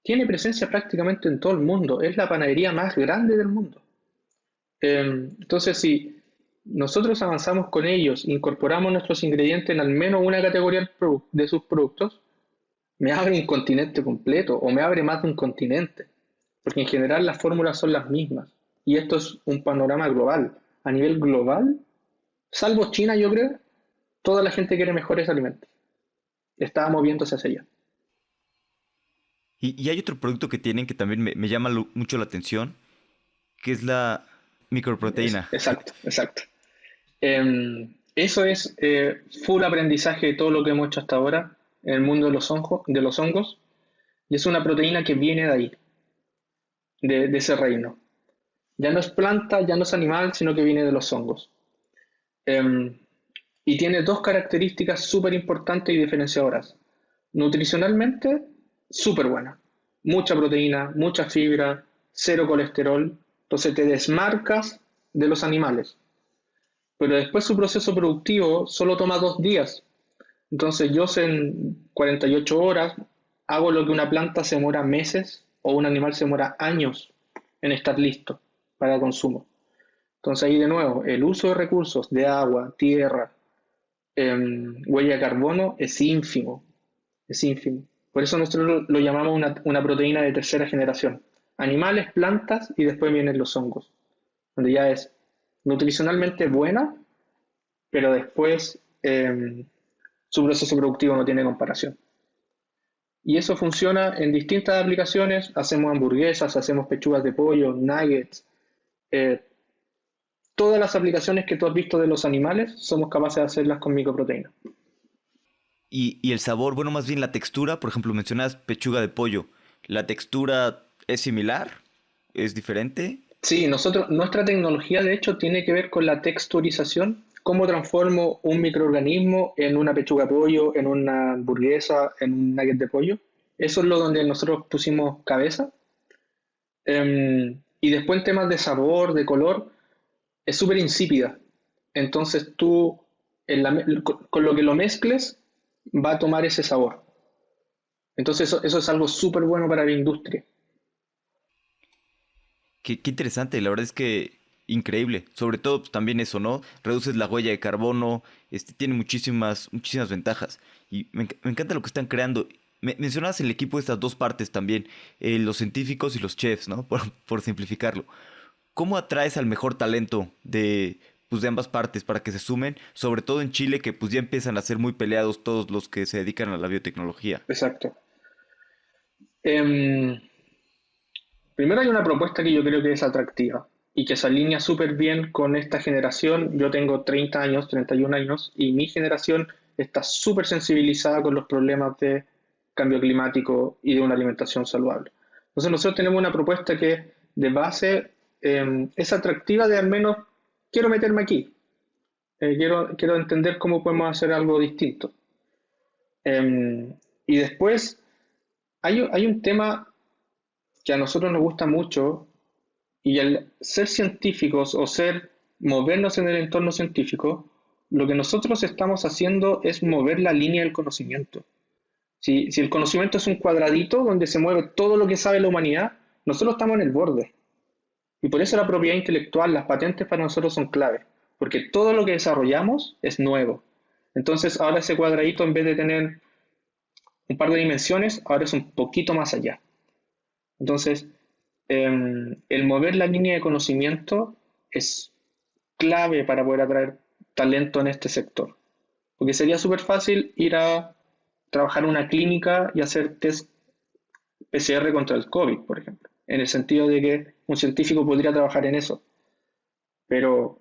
tiene presencia prácticamente en todo el mundo. Es la panadería más grande del mundo. Entonces, si nosotros avanzamos con ellos, incorporamos nuestros ingredientes en al menos una categoría de sus productos, me abre un continente completo o me abre más de un continente, porque en general las fórmulas son las mismas. Y esto es un panorama global. A nivel global, salvo China, yo creo, toda la gente quiere mejores alimentos. Está moviéndose hacia allá. Y hay otro producto que tienen que también me llama mucho la atención, que es la microproteína. Exacto, exacto. Eso es full aprendizaje de todo lo que hemos hecho hasta ahora en el mundo de los hongos, y es una proteína que viene de ahí, de ese reino. Ya no es planta, ya no es animal, sino que viene de los hongos. Em, y tiene dos características súper importantes y diferenciadoras. Nutricionalmente, súper buena. Mucha proteína, mucha fibra, cero colesterol. Entonces te desmarcas de los animales. Pero después su proceso productivo solo toma 2 días. Entonces yo en 48 horas hago lo que una planta se demora meses o un animal se demora años en estar listo para consumo. Entonces ahí de nuevo, el uso de recursos de agua, tierra, huella de carbono es ínfimo, es ínfimo. Por eso nosotros lo llamamos una proteína de tercera generación. Animales, plantas y después vienen los hongos, donde ya es nutricionalmente buena, pero después su proceso productivo no tiene comparación. Y eso funciona en distintas aplicaciones. Hacemos hamburguesas, hacemos pechugas de pollo, nuggets. eh, Todas las aplicaciones que tú has visto de los animales somos capaces de hacerlas con microproteínas. Y el sabor, bueno, más bien la textura, por ejemplo, mencionas pechuga de pollo. ¿La textura es similar? ¿Es diferente? Sí, nuestra tecnología de hecho tiene que ver con la texturización, cómo transformo un microorganismo en una pechuga de pollo, en una hamburguesa, en un nugget de pollo. Eso es lo donde nosotros pusimos cabeza. Y después en temas de sabor, de color, es súper insípida. Entonces tú, con lo que lo mezcles, va a tomar ese sabor. Entonces eso es algo súper bueno para la industria. Qué interesante, la verdad es que increíble. Sobre todo, pues, también eso, ¿no? Reduces la huella de carbono, tiene muchísimas ventajas. Y me encanta lo que están creando. Mencionabas el equipo de estas dos partes también, los científicos y los chefs, ¿no? Por simplificarlo. ¿Cómo atraes al mejor talento pues, de ambas partes para que se sumen? Sobre todo en Chile, que pues ya empiezan a ser muy peleados todos los que se dedican a la biotecnología. Exacto. Em, Primero hay una propuesta que yo creo que es atractiva y que se alinea súper bien con esta generación. Yo tengo 30 años, 31 años, y mi generación está súper sensibilizada con los problemas de cambio climático y de una alimentación saludable. Entonces nosotros tenemos una propuesta que de base es atractiva de al menos quiero meterme aquí, quiero entender cómo podemos hacer algo distinto. Y después hay un tema que a nosotros nos gusta mucho y el ser científicos o movernos en el entorno científico, lo que nosotros estamos haciendo es mover la línea del conocimiento. Si el conocimiento es un cuadradito donde se mueve todo lo que sabe la humanidad, nosotros estamos en el borde. Y por eso la propiedad intelectual, las patentes para nosotros son clave, porque todo lo que desarrollamos es nuevo. Entonces ahora ese cuadradito en vez de tener un par de dimensiones, ahora es un poquito más allá. Entonces, el mover la línea de conocimiento es clave para poder atraer talento en este sector. Porque sería súper fácil ir a trabajar en una clínica y hacer test PCR contra el COVID, por ejemplo. En el sentido de que un científico podría trabajar en eso. Pero,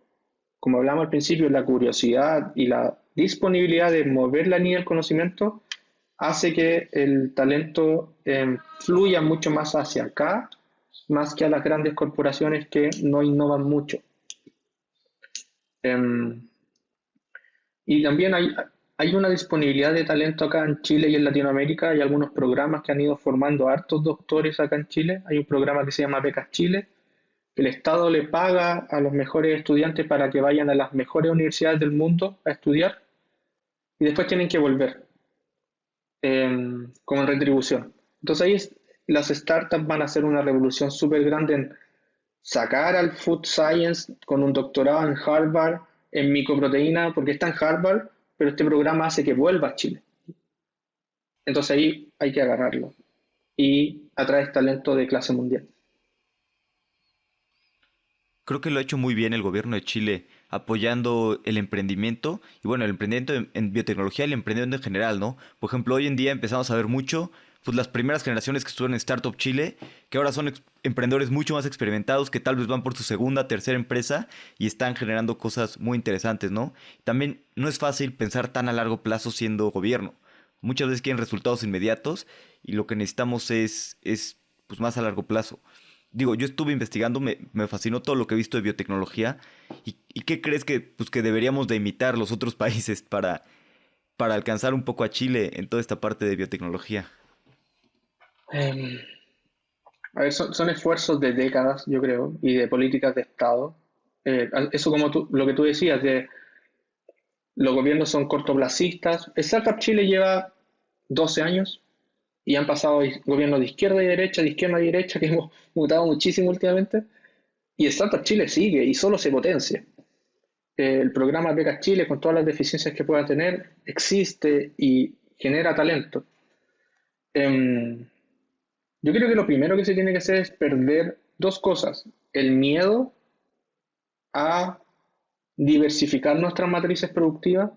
como hablamos al principio, la curiosidad y la disponibilidad de mover la línea del conocimiento hace que el talento fluya mucho más hacia acá, más que a las grandes corporaciones que no innovan mucho. Y también hay una disponibilidad de talento acá en Chile y en Latinoamérica. Hay algunos programas que han ido formando a hartos doctores acá en Chile. Hay un programa que se llama Becas Chile, que el Estado le paga a los mejores estudiantes para que vayan a las mejores universidades del mundo a estudiar y después tienen que volver como retribución. Entonces las startups van a hacer una revolución súper grande en sacar al food science con un doctorado en Harvard en micoproteína, porque está en Harvard, pero este programa hace que vuelva a Chile. Entonces ahí hay que agarrarlo y atraes talento de clase mundial. Creo que lo ha hecho muy bien el gobierno de Chile apoyando el emprendimiento y bueno, el emprendimiento en biotecnología y el emprendimiento en general, ¿no? Por ejemplo, hoy en día empezamos a ver mucho, pues las primeras generaciones que estuvieron en Startup Chile, que ahora son emprendedores mucho más experimentados, que tal vez van por su segunda, tercera empresa y están generando cosas muy interesantes, ¿no? También no es fácil pensar tan a largo plazo siendo gobierno. Muchas veces quieren resultados inmediatos y lo que necesitamos es pues más a largo plazo. Digo, yo estuve investigando, me fascinó todo lo que he visto de biotecnología. ¿Y qué crees que, pues, que deberíamos de imitar los otros países para alcanzar un poco a Chile en toda esta parte de biotecnología? Eh, a ver, son esfuerzos de décadas, yo creo, y de políticas de Estado. Eso como lo que tú decías, de los gobiernos son cortoplacistas. Startup Chile lleva 12 años y han pasado gobiernos de izquierda y derecha, que hemos mutado muchísimo últimamente. Y Startup Chile sigue y solo se potencia. El programa Becas Chile, con todas las deficiencias que pueda tener, existe y genera talento. Em, yo creo que lo primero que se tiene que hacer es perder dos cosas. El miedo a diversificar nuestras matrices productivas.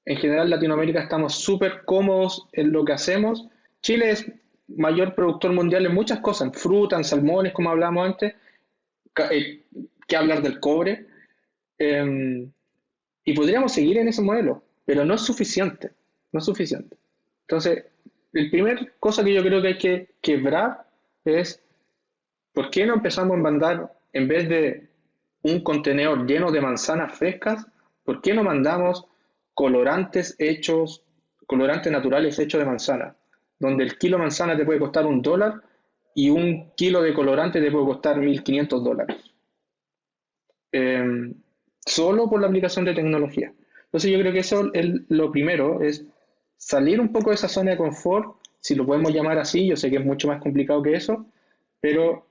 En general, en Latinoamérica estamos súper cómodos en lo que hacemos. Chile es mayor productor mundial en muchas cosas, en frutas, en salmones, como hablábamos antes, que hablar del cobre. Eh, y podríamos seguir en ese modelo, pero no es suficiente. No es suficiente. Entonces, la primera cosa que yo creo que hay que quebrar es ¿por qué no empezamos a mandar, en vez de un contenedor lleno de manzanas frescas, por qué no mandamos colorantes naturales hechos de manzana? Donde el kilo de manzana te puede costar $1 y un kilo de colorante te puede costar $1.500. Eh, Solo por la aplicación de tecnología. Entonces yo creo que eso es lo primero, es salir un poco de esa zona de confort, si lo podemos llamar así, yo sé que es mucho más complicado que eso, pero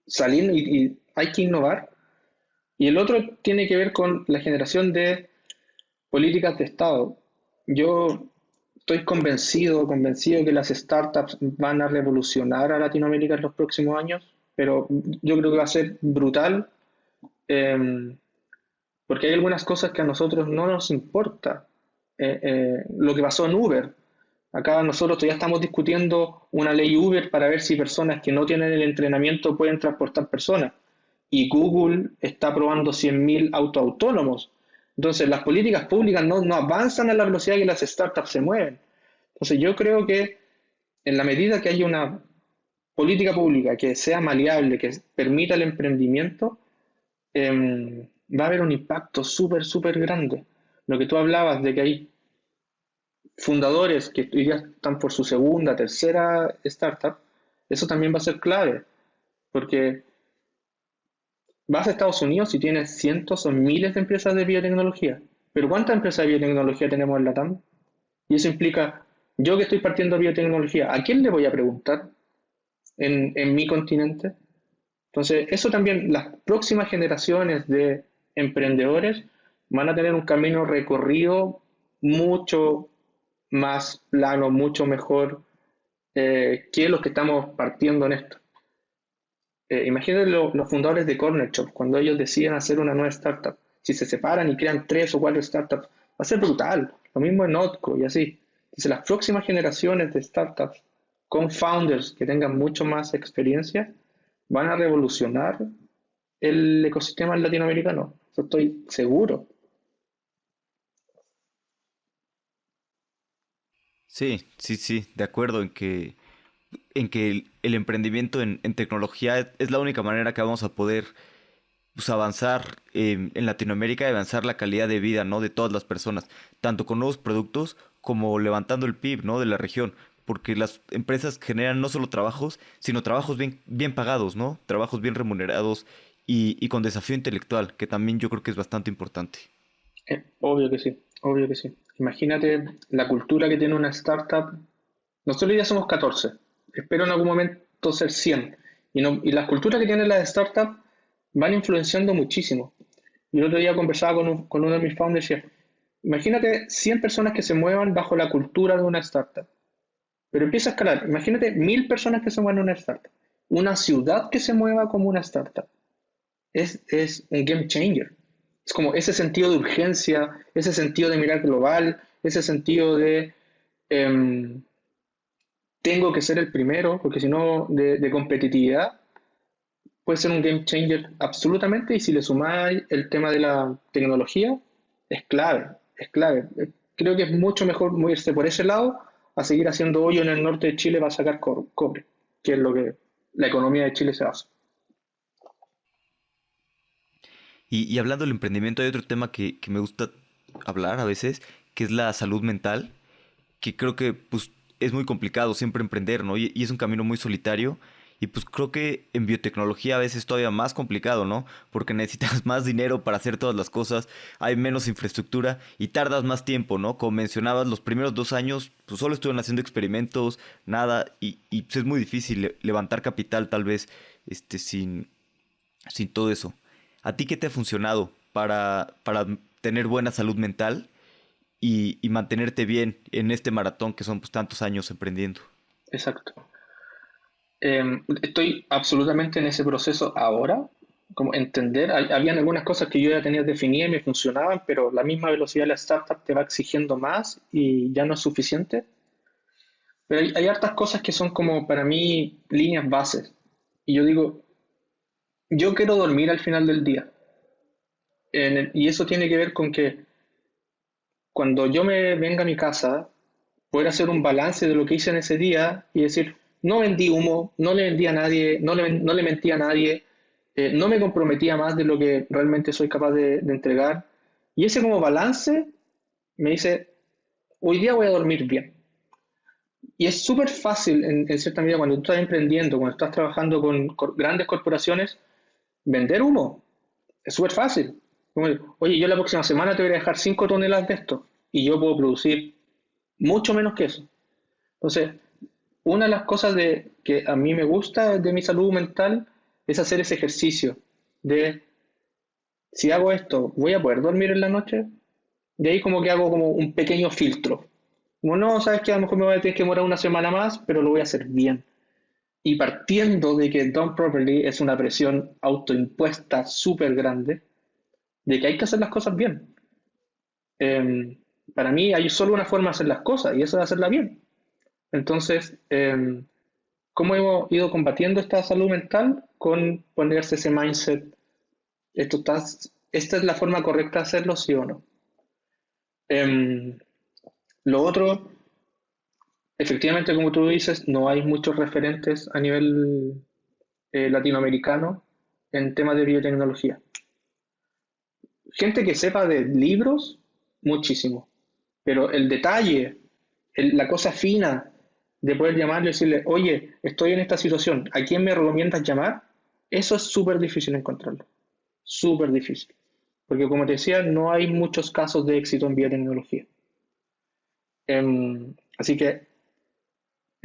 salir y hay que innovar. Y el otro tiene que ver con la generación de políticas de Estado. Yo estoy convencido que las startups van a revolucionar a Latinoamérica en los próximos años, pero yo creo que va a ser brutal, eh, porque hay algunas cosas que a nosotros no nos importa. Lo que pasó en Uber. Acá nosotros todavía estamos discutiendo una ley Uber para ver si personas que no tienen el entrenamiento pueden transportar personas. Y Google está probando 100.000 autos autónomos. Entonces, las políticas públicas no avanzan a la velocidad que las startups se mueven. Entonces, yo creo que en la medida que haya una política pública que sea maleable, que permita el emprendimiento, va a haber un impacto súper, súper grande. Lo que tú hablabas de que hay fundadores que hoy día están por su segunda, tercera startup, eso también va a ser clave, porque vas a Estados Unidos y tienes cientos o miles de empresas de biotecnología, pero ¿cuántas empresas de biotecnología tenemos en la TAM? Y eso implica, yo que estoy partiendo de biotecnología, ¿a quién le voy a preguntar en mi continente? Entonces, eso también, las próximas generaciones de emprendedores van a tener un camino recorrido mucho más plano, mucho mejor que los que estamos partiendo en esto. Imagínate los fundadores de Corner Shop, cuando ellos deciden hacer una nueva startup. Si se separan y crean 3 o 4 startups, va a ser brutal. Lo mismo en Notco y así. Entonces, las próximas generaciones de startups con founders que tengan mucho más experiencia van a revolucionar el ecosistema latinoamericano. Eso estoy seguro. Sí, sí, sí, de acuerdo en que el emprendimiento en tecnología es la única manera que vamos a poder pues avanzar en Latinoamérica y avanzar la calidad de vida, ¿no? De todas las personas, tanto con nuevos productos como levantando el PIB, ¿no? De la región, porque las empresas generan no solo trabajos, sino trabajos bien pagados, ¿no? Trabajos bien remunerados y con desafío intelectual, que también yo creo que es bastante importante. Obvio que sí, obvio que sí. Imagínate la cultura que tiene una startup. Nosotros ya somos 14. Espero en algún momento ser 100. Y las culturas que tienen las startups van influenciando muchísimo. Y el otro día conversaba con uno de mis founders y decía, imagínate 100 personas que se muevan bajo la cultura de una startup. Pero empieza a escalar. Imagínate 1000 personas que se muevan en una startup. Una ciudad que se mueva como una startup. Es un game changer. Es como ese sentido de urgencia, ese sentido de mirar global, ese sentido de em, tengo que ser el primero, porque si no, de competitividad, puede ser un game changer absolutamente. Y si le sumáis el tema de la tecnología, es clave, es clave. Creo que es mucho mejor moverse por ese lado a seguir haciendo hoyo en el norte de Chile para sacar cobre, que es lo que la economía de Chile se basa. Y hablando del emprendimiento, hay otro tema que me gusta hablar a veces, que es la salud mental, que creo que pues es muy complicado siempre emprender, ¿no? Y es un camino muy solitario. Y pues creo que en biotecnología a veces es todavía más complicado, ¿no? Porque necesitas más dinero para hacer todas las cosas, hay menos infraestructura y tardas más tiempo, ¿no? Como mencionabas, los primeros 2 años pues solo estuvieron haciendo experimentos, nada, y pues es muy difícil levantar capital tal vez sin todo eso. ¿A ti qué te ha funcionado para tener buena salud mental y mantenerte bien en este maratón que son pues, tantos años emprendiendo? Exacto. Estoy absolutamente en ese proceso ahora, como entender, habían algunas cosas que yo ya tenía definidas y me funcionaban, pero la misma velocidad de la startup te va exigiendo más y ya no es suficiente. Pero hay hartas cosas que son como para mí líneas bases. Y yo digo, yo quiero dormir al final del día. Y eso tiene que ver con que cuando yo me venga a mi casa, poder hacer un balance de lo que hice en ese día y decir, no vendí humo, no le vendí a nadie, no le mentí a nadie, no me comprometía más de lo que realmente soy capaz de entregar. Y ese como balance me dice, hoy día voy a dormir bien. Y es súper fácil, en cierta medida, cuando tú estás emprendiendo, cuando estás trabajando con grandes corporaciones, vender humo. Es súper fácil. Como, oye, yo la próxima semana te voy a dejar 5 toneladas de esto y yo puedo producir mucho menos que eso. Entonces, una de las cosas que a mí me gusta de mi salud mental es hacer ese ejercicio de, si hago esto, ¿voy a poder dormir en la noche? De ahí como que hago como un pequeño filtro. Como no, sabes que a lo mejor me voy a tener que demorar una semana más, pero lo voy a hacer bien. Y partiendo de que Done Properly es una presión autoimpuesta súper grande, de que hay que hacer las cosas bien. Para mí hay solo una forma de hacer las cosas y eso es hacerla bien. Entonces, ¿cómo hemos ido combatiendo esta salud mental? Con ponerse ese mindset, esta es la forma correcta de hacerlo, sí o no. Em, lo otro, efectivamente, como tú dices, no hay muchos referentes a nivel latinoamericano en temas de biotecnología. Gente que sepa de libros, muchísimo, pero el detalle, la cosa fina de poder llamarle y decirle, oye, estoy en esta situación, ¿a quién me recomiendas llamar? Eso es súper difícil encontrarlo, súper difícil, porque como te decía, no hay muchos casos de éxito en biotecnología. Así que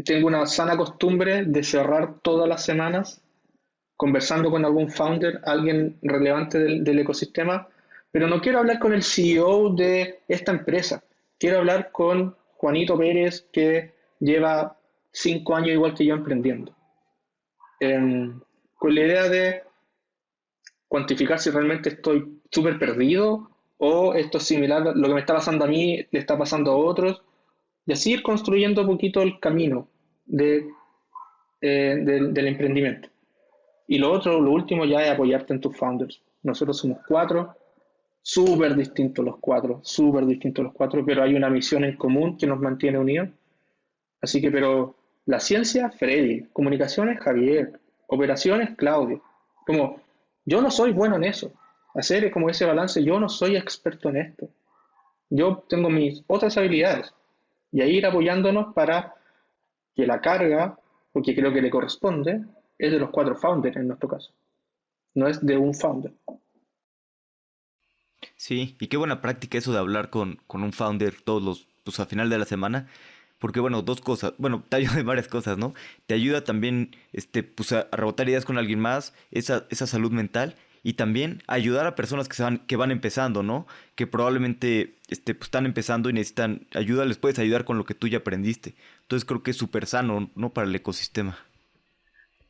tengo una sana costumbre de cerrar todas las semanas conversando con algún founder, alguien relevante del ecosistema, pero no quiero hablar con el CEO de esta empresa, quiero hablar con Juanito Pérez que lleva 5 años igual que yo emprendiendo, con la idea de cuantificar si realmente estoy súper perdido o esto es similar, lo que me está pasando a mí le está pasando a otros, y así ir construyendo un poquito el camino del emprendimiento. Y lo otro, lo último ya es apoyarte en tus founders. Nosotros somos 4, súper distintos los cuatro, pero hay una misión en común que nos mantiene unidos. Así que, pero la ciencia, Freddy, comunicaciones, Javier, operaciones, Claudio. Como Yo no soy bueno en eso. Hacer como ese balance, yo no soy experto en esto. Yo tengo mis otras habilidades. Y ahí ir apoyándonos para que la carga, porque creo que le corresponde, es de los 4 founders en nuestro caso. No es de un founder. Sí, y qué buena práctica eso de hablar con un founder todos los, pues a final de la semana. Porque bueno, dos cosas, bueno, te ayuda en varias cosas, ¿no? Te ayuda también, pues a rebotar ideas con alguien más, esa salud mental, y también ayudar a personas que van empezando, ¿no? Que probablemente, pues están empezando y necesitan ayuda, les puedes ayudar con lo que tú ya aprendiste. Entonces creo que es súper sano, ¿no? Para el ecosistema.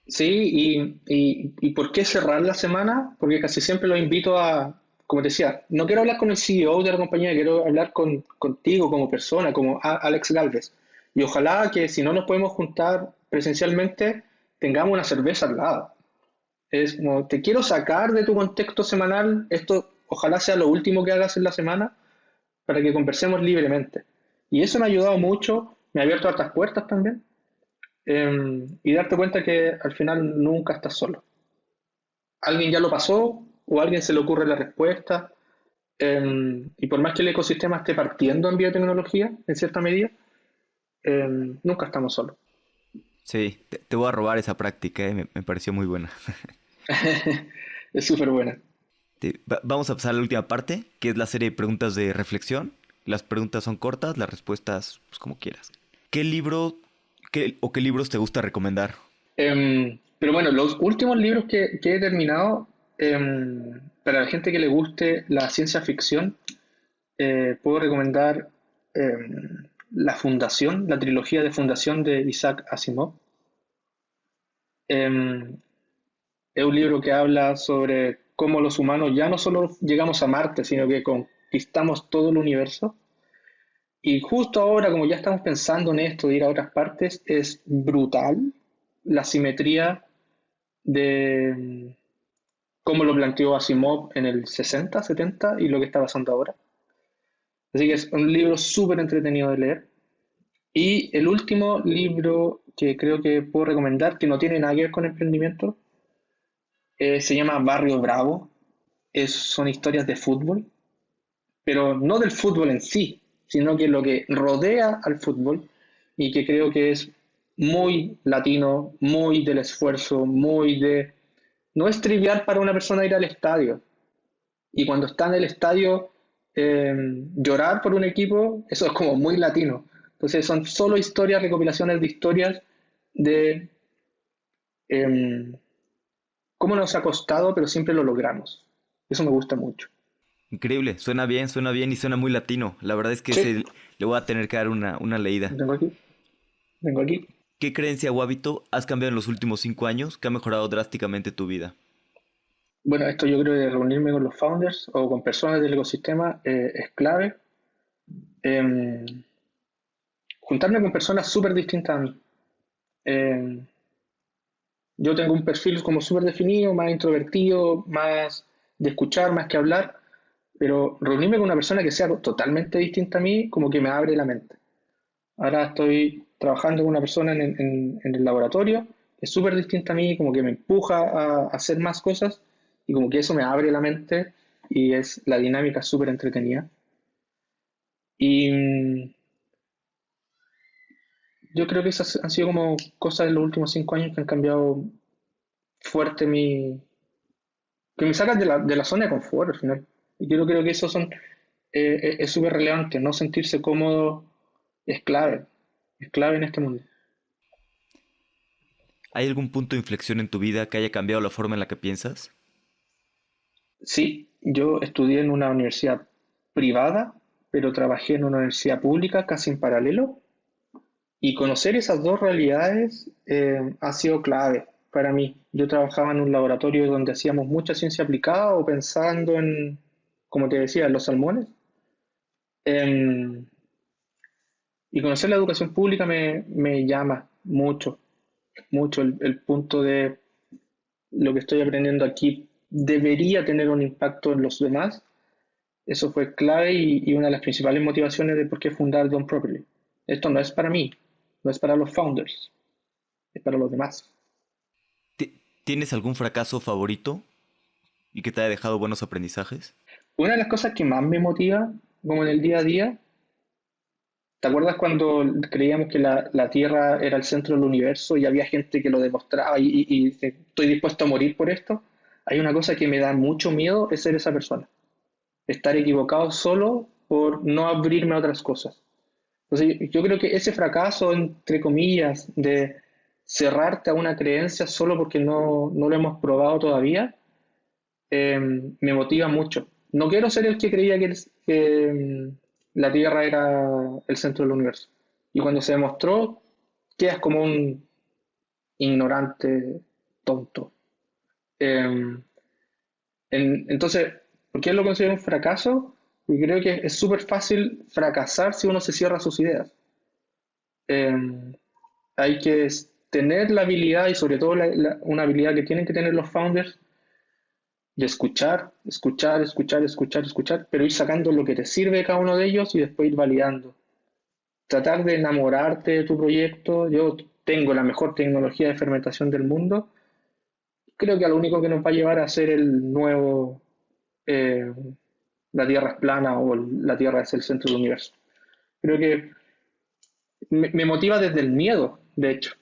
Sí, y ¿por qué cerrar la semana? Porque casi siempre los invito a, como te decía, no quiero hablar con el CEO de la compañía, quiero hablar contigo como persona, como Alex Galvez. Y ojalá que si no nos podemos juntar presencialmente, tengamos una cerveza al lado. Es como, te quiero sacar de tu contexto semanal, esto ojalá sea lo último que hagas en la semana para que conversemos libremente. Y eso me ha ayudado mucho, me ha abierto otras puertas también, y darte cuenta que al final nunca estás solo. Alguien ya lo pasó o a alguien se le ocurre la respuesta, y por más que el ecosistema esté partiendo en biotecnología, en cierta medida, nunca estamos solos. Sí, te voy a robar esa práctica, me pareció muy buena. Es súper buena. Vamos a pasar a la última parte, que es la serie de preguntas de reflexión. Las preguntas son cortas, las respuestas, pues como quieras. ¿Qué libro o qué libros te gusta recomendar? Pero bueno, los últimos libros que he terminado, para la gente que le guste la ciencia ficción, puedo recomendar La Fundación, la trilogía de Fundación de Isaac Asimov. Em, es un libro que habla sobre cómo los humanos ya no solo llegamos a Marte, sino que conquistamos todo el universo. Y justo ahora, como ya estamos pensando en esto de ir a otras partes, es brutal la simetría de cómo lo planteó Asimov en el 60, 70 y lo que está pasando ahora. Así que es un libro súper entretenido de leer. Y el último libro que creo que puedo recomendar, que no tiene nada que ver con emprendimiento, se llama Barrio Bravo. Son historias de fútbol, pero no del fútbol en sí, sino que lo que rodea al fútbol y que creo que es muy latino, muy del esfuerzo, muy de... No es trivial para una persona ir al estadio. Y cuando está en el estadio, eh, llorar por un equipo, eso es como muy latino. Entonces son solo historias, recopilaciones de historias de eh, cómo nos ha costado, pero siempre lo logramos. Eso me gusta mucho. Increíble, suena bien y suena muy latino. La verdad es que Sí, le voy a tener que dar una leída. tengo aquí, tengo aquí. ¿Qué creencia o hábito has cambiado en los últimos 5 años que ha mejorado drásticamente tu vida? Bueno, esto yo creo que reunirme con los founders o con personas del ecosistema es clave. Eh, juntarme con personas súper distintas a mí. Eh, yo tengo un perfil como súper definido, más introvertido, más de escuchar, más que hablar, pero reunirme con una persona que sea totalmente distinta a mí, como que me abre la mente. Ahora estoy trabajando con una persona en el laboratorio, que es súper distinta a mí, como que me empuja a hacer más cosas y como que eso me abre la mente y es la dinámica súper entretenida. Y yo creo que esas han sido como cosas de los últimos 5 años que han cambiado fuerte que me sacan de la zona de confort al final. Y yo creo que eso es súper relevante, no sentirse cómodo es clave en este mundo. ¿Hay algún punto de inflexión en tu vida que haya cambiado la forma en la que piensas? Sí, yo estudié en una universidad privada, pero trabajé en una universidad pública casi en paralelo. Y conocer esas dos realidades ha sido clave para mí. Yo trabajaba en un laboratorio donde hacíamos mucha ciencia aplicada o pensando en, como te decía, en los salmones. Em, y conocer la educación pública me llama mucho, mucho el punto de lo que estoy aprendiendo aquí debería tener un impacto en los demás. Eso fue clave y una de las principales motivaciones de por qué fundar Done Properly. Esto no es para mí, no es para los founders, es para los demás. ¿Tienes algún fracaso favorito? y que te haya dejado buenos aprendizajes. Una de las cosas que más me motiva, como en el día a día, ¿te acuerdas cuando creíamos que la Tierra era el centro del universo y había gente que lo demostraba y estoy dispuesto a morir por esto? Hay una cosa que me da mucho miedo, es ser esa persona. Estar equivocado solo por no abrirme a otras cosas. Entonces, yo creo que ese fracaso, entre comillas, de cerrarte a una creencia solo porque no lo hemos probado todavía, me motiva mucho. No quiero ser el que creía que la Tierra era el centro del universo. Y cuando se demostró, quedas como un ignorante tonto. Eh, entonces, ¿por qué lo considero un fracaso? Porque creo que es súper fácil fracasar si uno se cierra a sus ideas. Eh, Hay que tener la habilidad y sobre todo una habilidad que tienen que tener los founders de escuchar, pero ir sacando lo que te sirve de cada uno de ellos y después ir validando. Tratar de enamorarte de tu proyecto. Yo tengo la mejor tecnología de fermentación del mundo. Creo que a lo único que nos va a llevar a ser el nuevo, eh, la Tierra es plana o la Tierra es el centro del universo. Creo que me motiva desde el miedo, de hecho.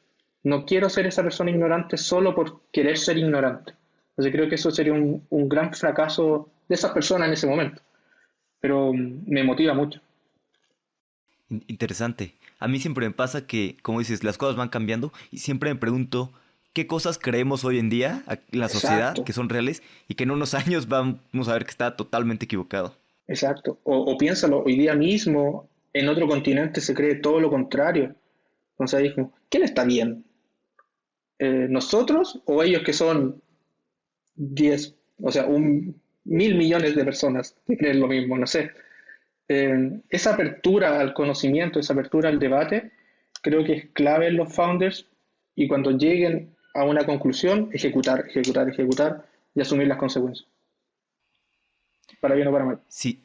No quiero ser esa persona ignorante solo por querer ser ignorante. Entonces creo que eso sería un gran fracaso de esas personas en ese momento. Pero me motiva mucho. Interesante. A mí siempre me pasa que, como dices, las cosas van cambiando y siempre me pregunto qué cosas creemos hoy en día en la sociedad Exacto, que son reales y que en unos años vamos a ver que está totalmente equivocado. exacto. O piénsalo, hoy día mismo en otro continente se cree todo lo contrario. Entonces ahí es como, ¿quién está bien? ¿Nosotros o ellos que son 10, o sea, 1.000 millones de personas que creen lo mismo? No sé. Esa apertura al conocimiento, esa apertura al debate, creo que es clave en los founders y cuando lleguen a una conclusión, ejecutar y asumir las consecuencias, para bien o para mal. Sí,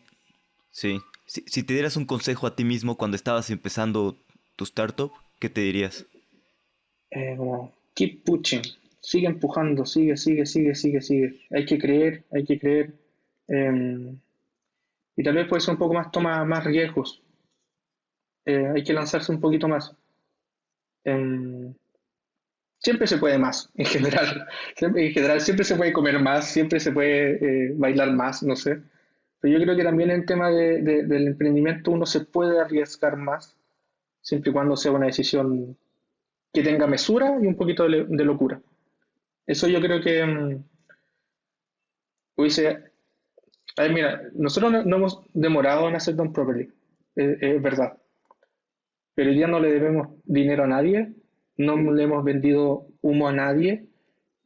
sí. Si te dieras un consejo a ti mismo cuando estabas empezando tu startup, ¿qué te dirías? Como, keep pushing, sigue empujando, sigue. Hay que creer. eh, y tal vez puede ser un poco más, toma más riesgos. Hay que lanzarse un poquito más. Eh, Siempre se puede más, en general. Siempre se puede comer más, siempre se puede bailar más, no sé. Pero yo creo que también en el tema del emprendimiento uno se puede arriesgar más, siempre y cuando sea una decisión que tenga mesura y un poquito de locura. Eso yo creo que hubiese... A ver, mira, nosotros no hemos demorado en hacer Done Properly, es verdad. Pero hoy día no le debemos dinero a nadie, no le hemos vendido humo a nadie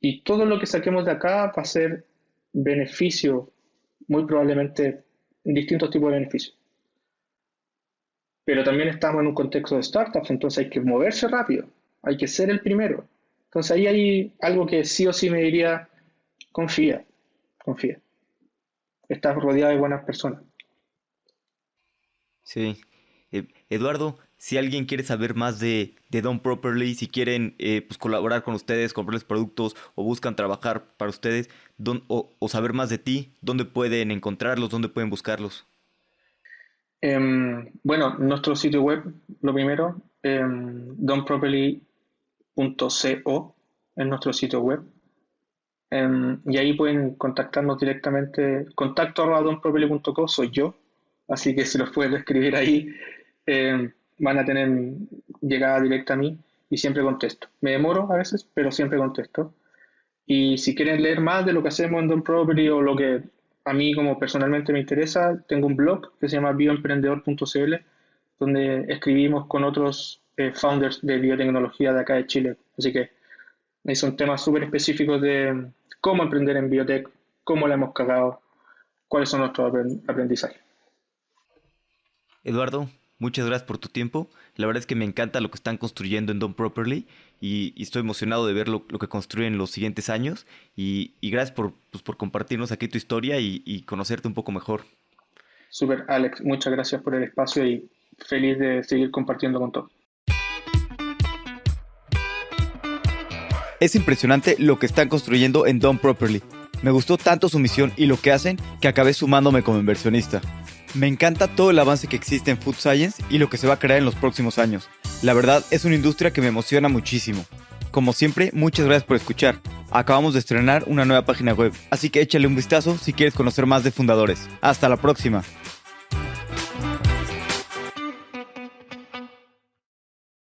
y todo lo que saquemos de acá va a ser beneficio, muy probablemente distintos tipos de beneficios. Pero también estamos en un contexto de startups, entonces hay que moverse rápido, hay que ser el primero. Entonces ahí hay algo que sí o sí me diría, confía, confía. Estás rodeado de buenas personas. Sí. Eduardo, si alguien quiere saber más de Done Properly, si quieren pues colaborar con ustedes, comprarles productos o buscan trabajar para ustedes, o saber más de ti, ¿dónde pueden encontrarlos? ¿Dónde pueden buscarlos? Bueno, nuestro sitio web, lo primero, donproperly.co es nuestro sitio web. Y ahí pueden contactarnos directamente. Contacto@donproperly.co soy yo, así que si los pueden escribir ahí, van a tener llegada directa a mí y siempre contesto. Me demoro a veces, pero siempre contesto. Y si quieren leer más de lo que hacemos en Don Property o lo que a mí como personalmente me interesa, tengo un blog que se llama bioemprendedor.cl, donde escribimos con otros founders de biotecnología de acá de Chile. Así que ahí son temas súper específicos de cómo emprender en biotech, cómo la hemos cagado, cuáles son nuestros aprendizajes. Eduardo, muchas gracias por tu tiempo. La verdad es que me encanta lo que están construyendo en Done Properly y estoy emocionado de ver lo que construyen en los siguientes años. Y gracias pues, por compartirnos aquí tu historia y conocerte un poco mejor. Súper, Alex, muchas gracias por el espacio y feliz de seguir compartiendo con todos. Es impresionante lo que están construyendo en Done Properly. Me gustó tanto su misión y lo que hacen que acabé sumándome como inversionista. Me encanta todo el avance que existe en Food Science y lo que se va a crear en los próximos años. La verdad es una industria que me emociona muchísimo. Como siempre, muchas gracias por escuchar. Acabamos de estrenar una nueva página web, así que échale un vistazo si quieres conocer más de fundadores. Hasta la próxima.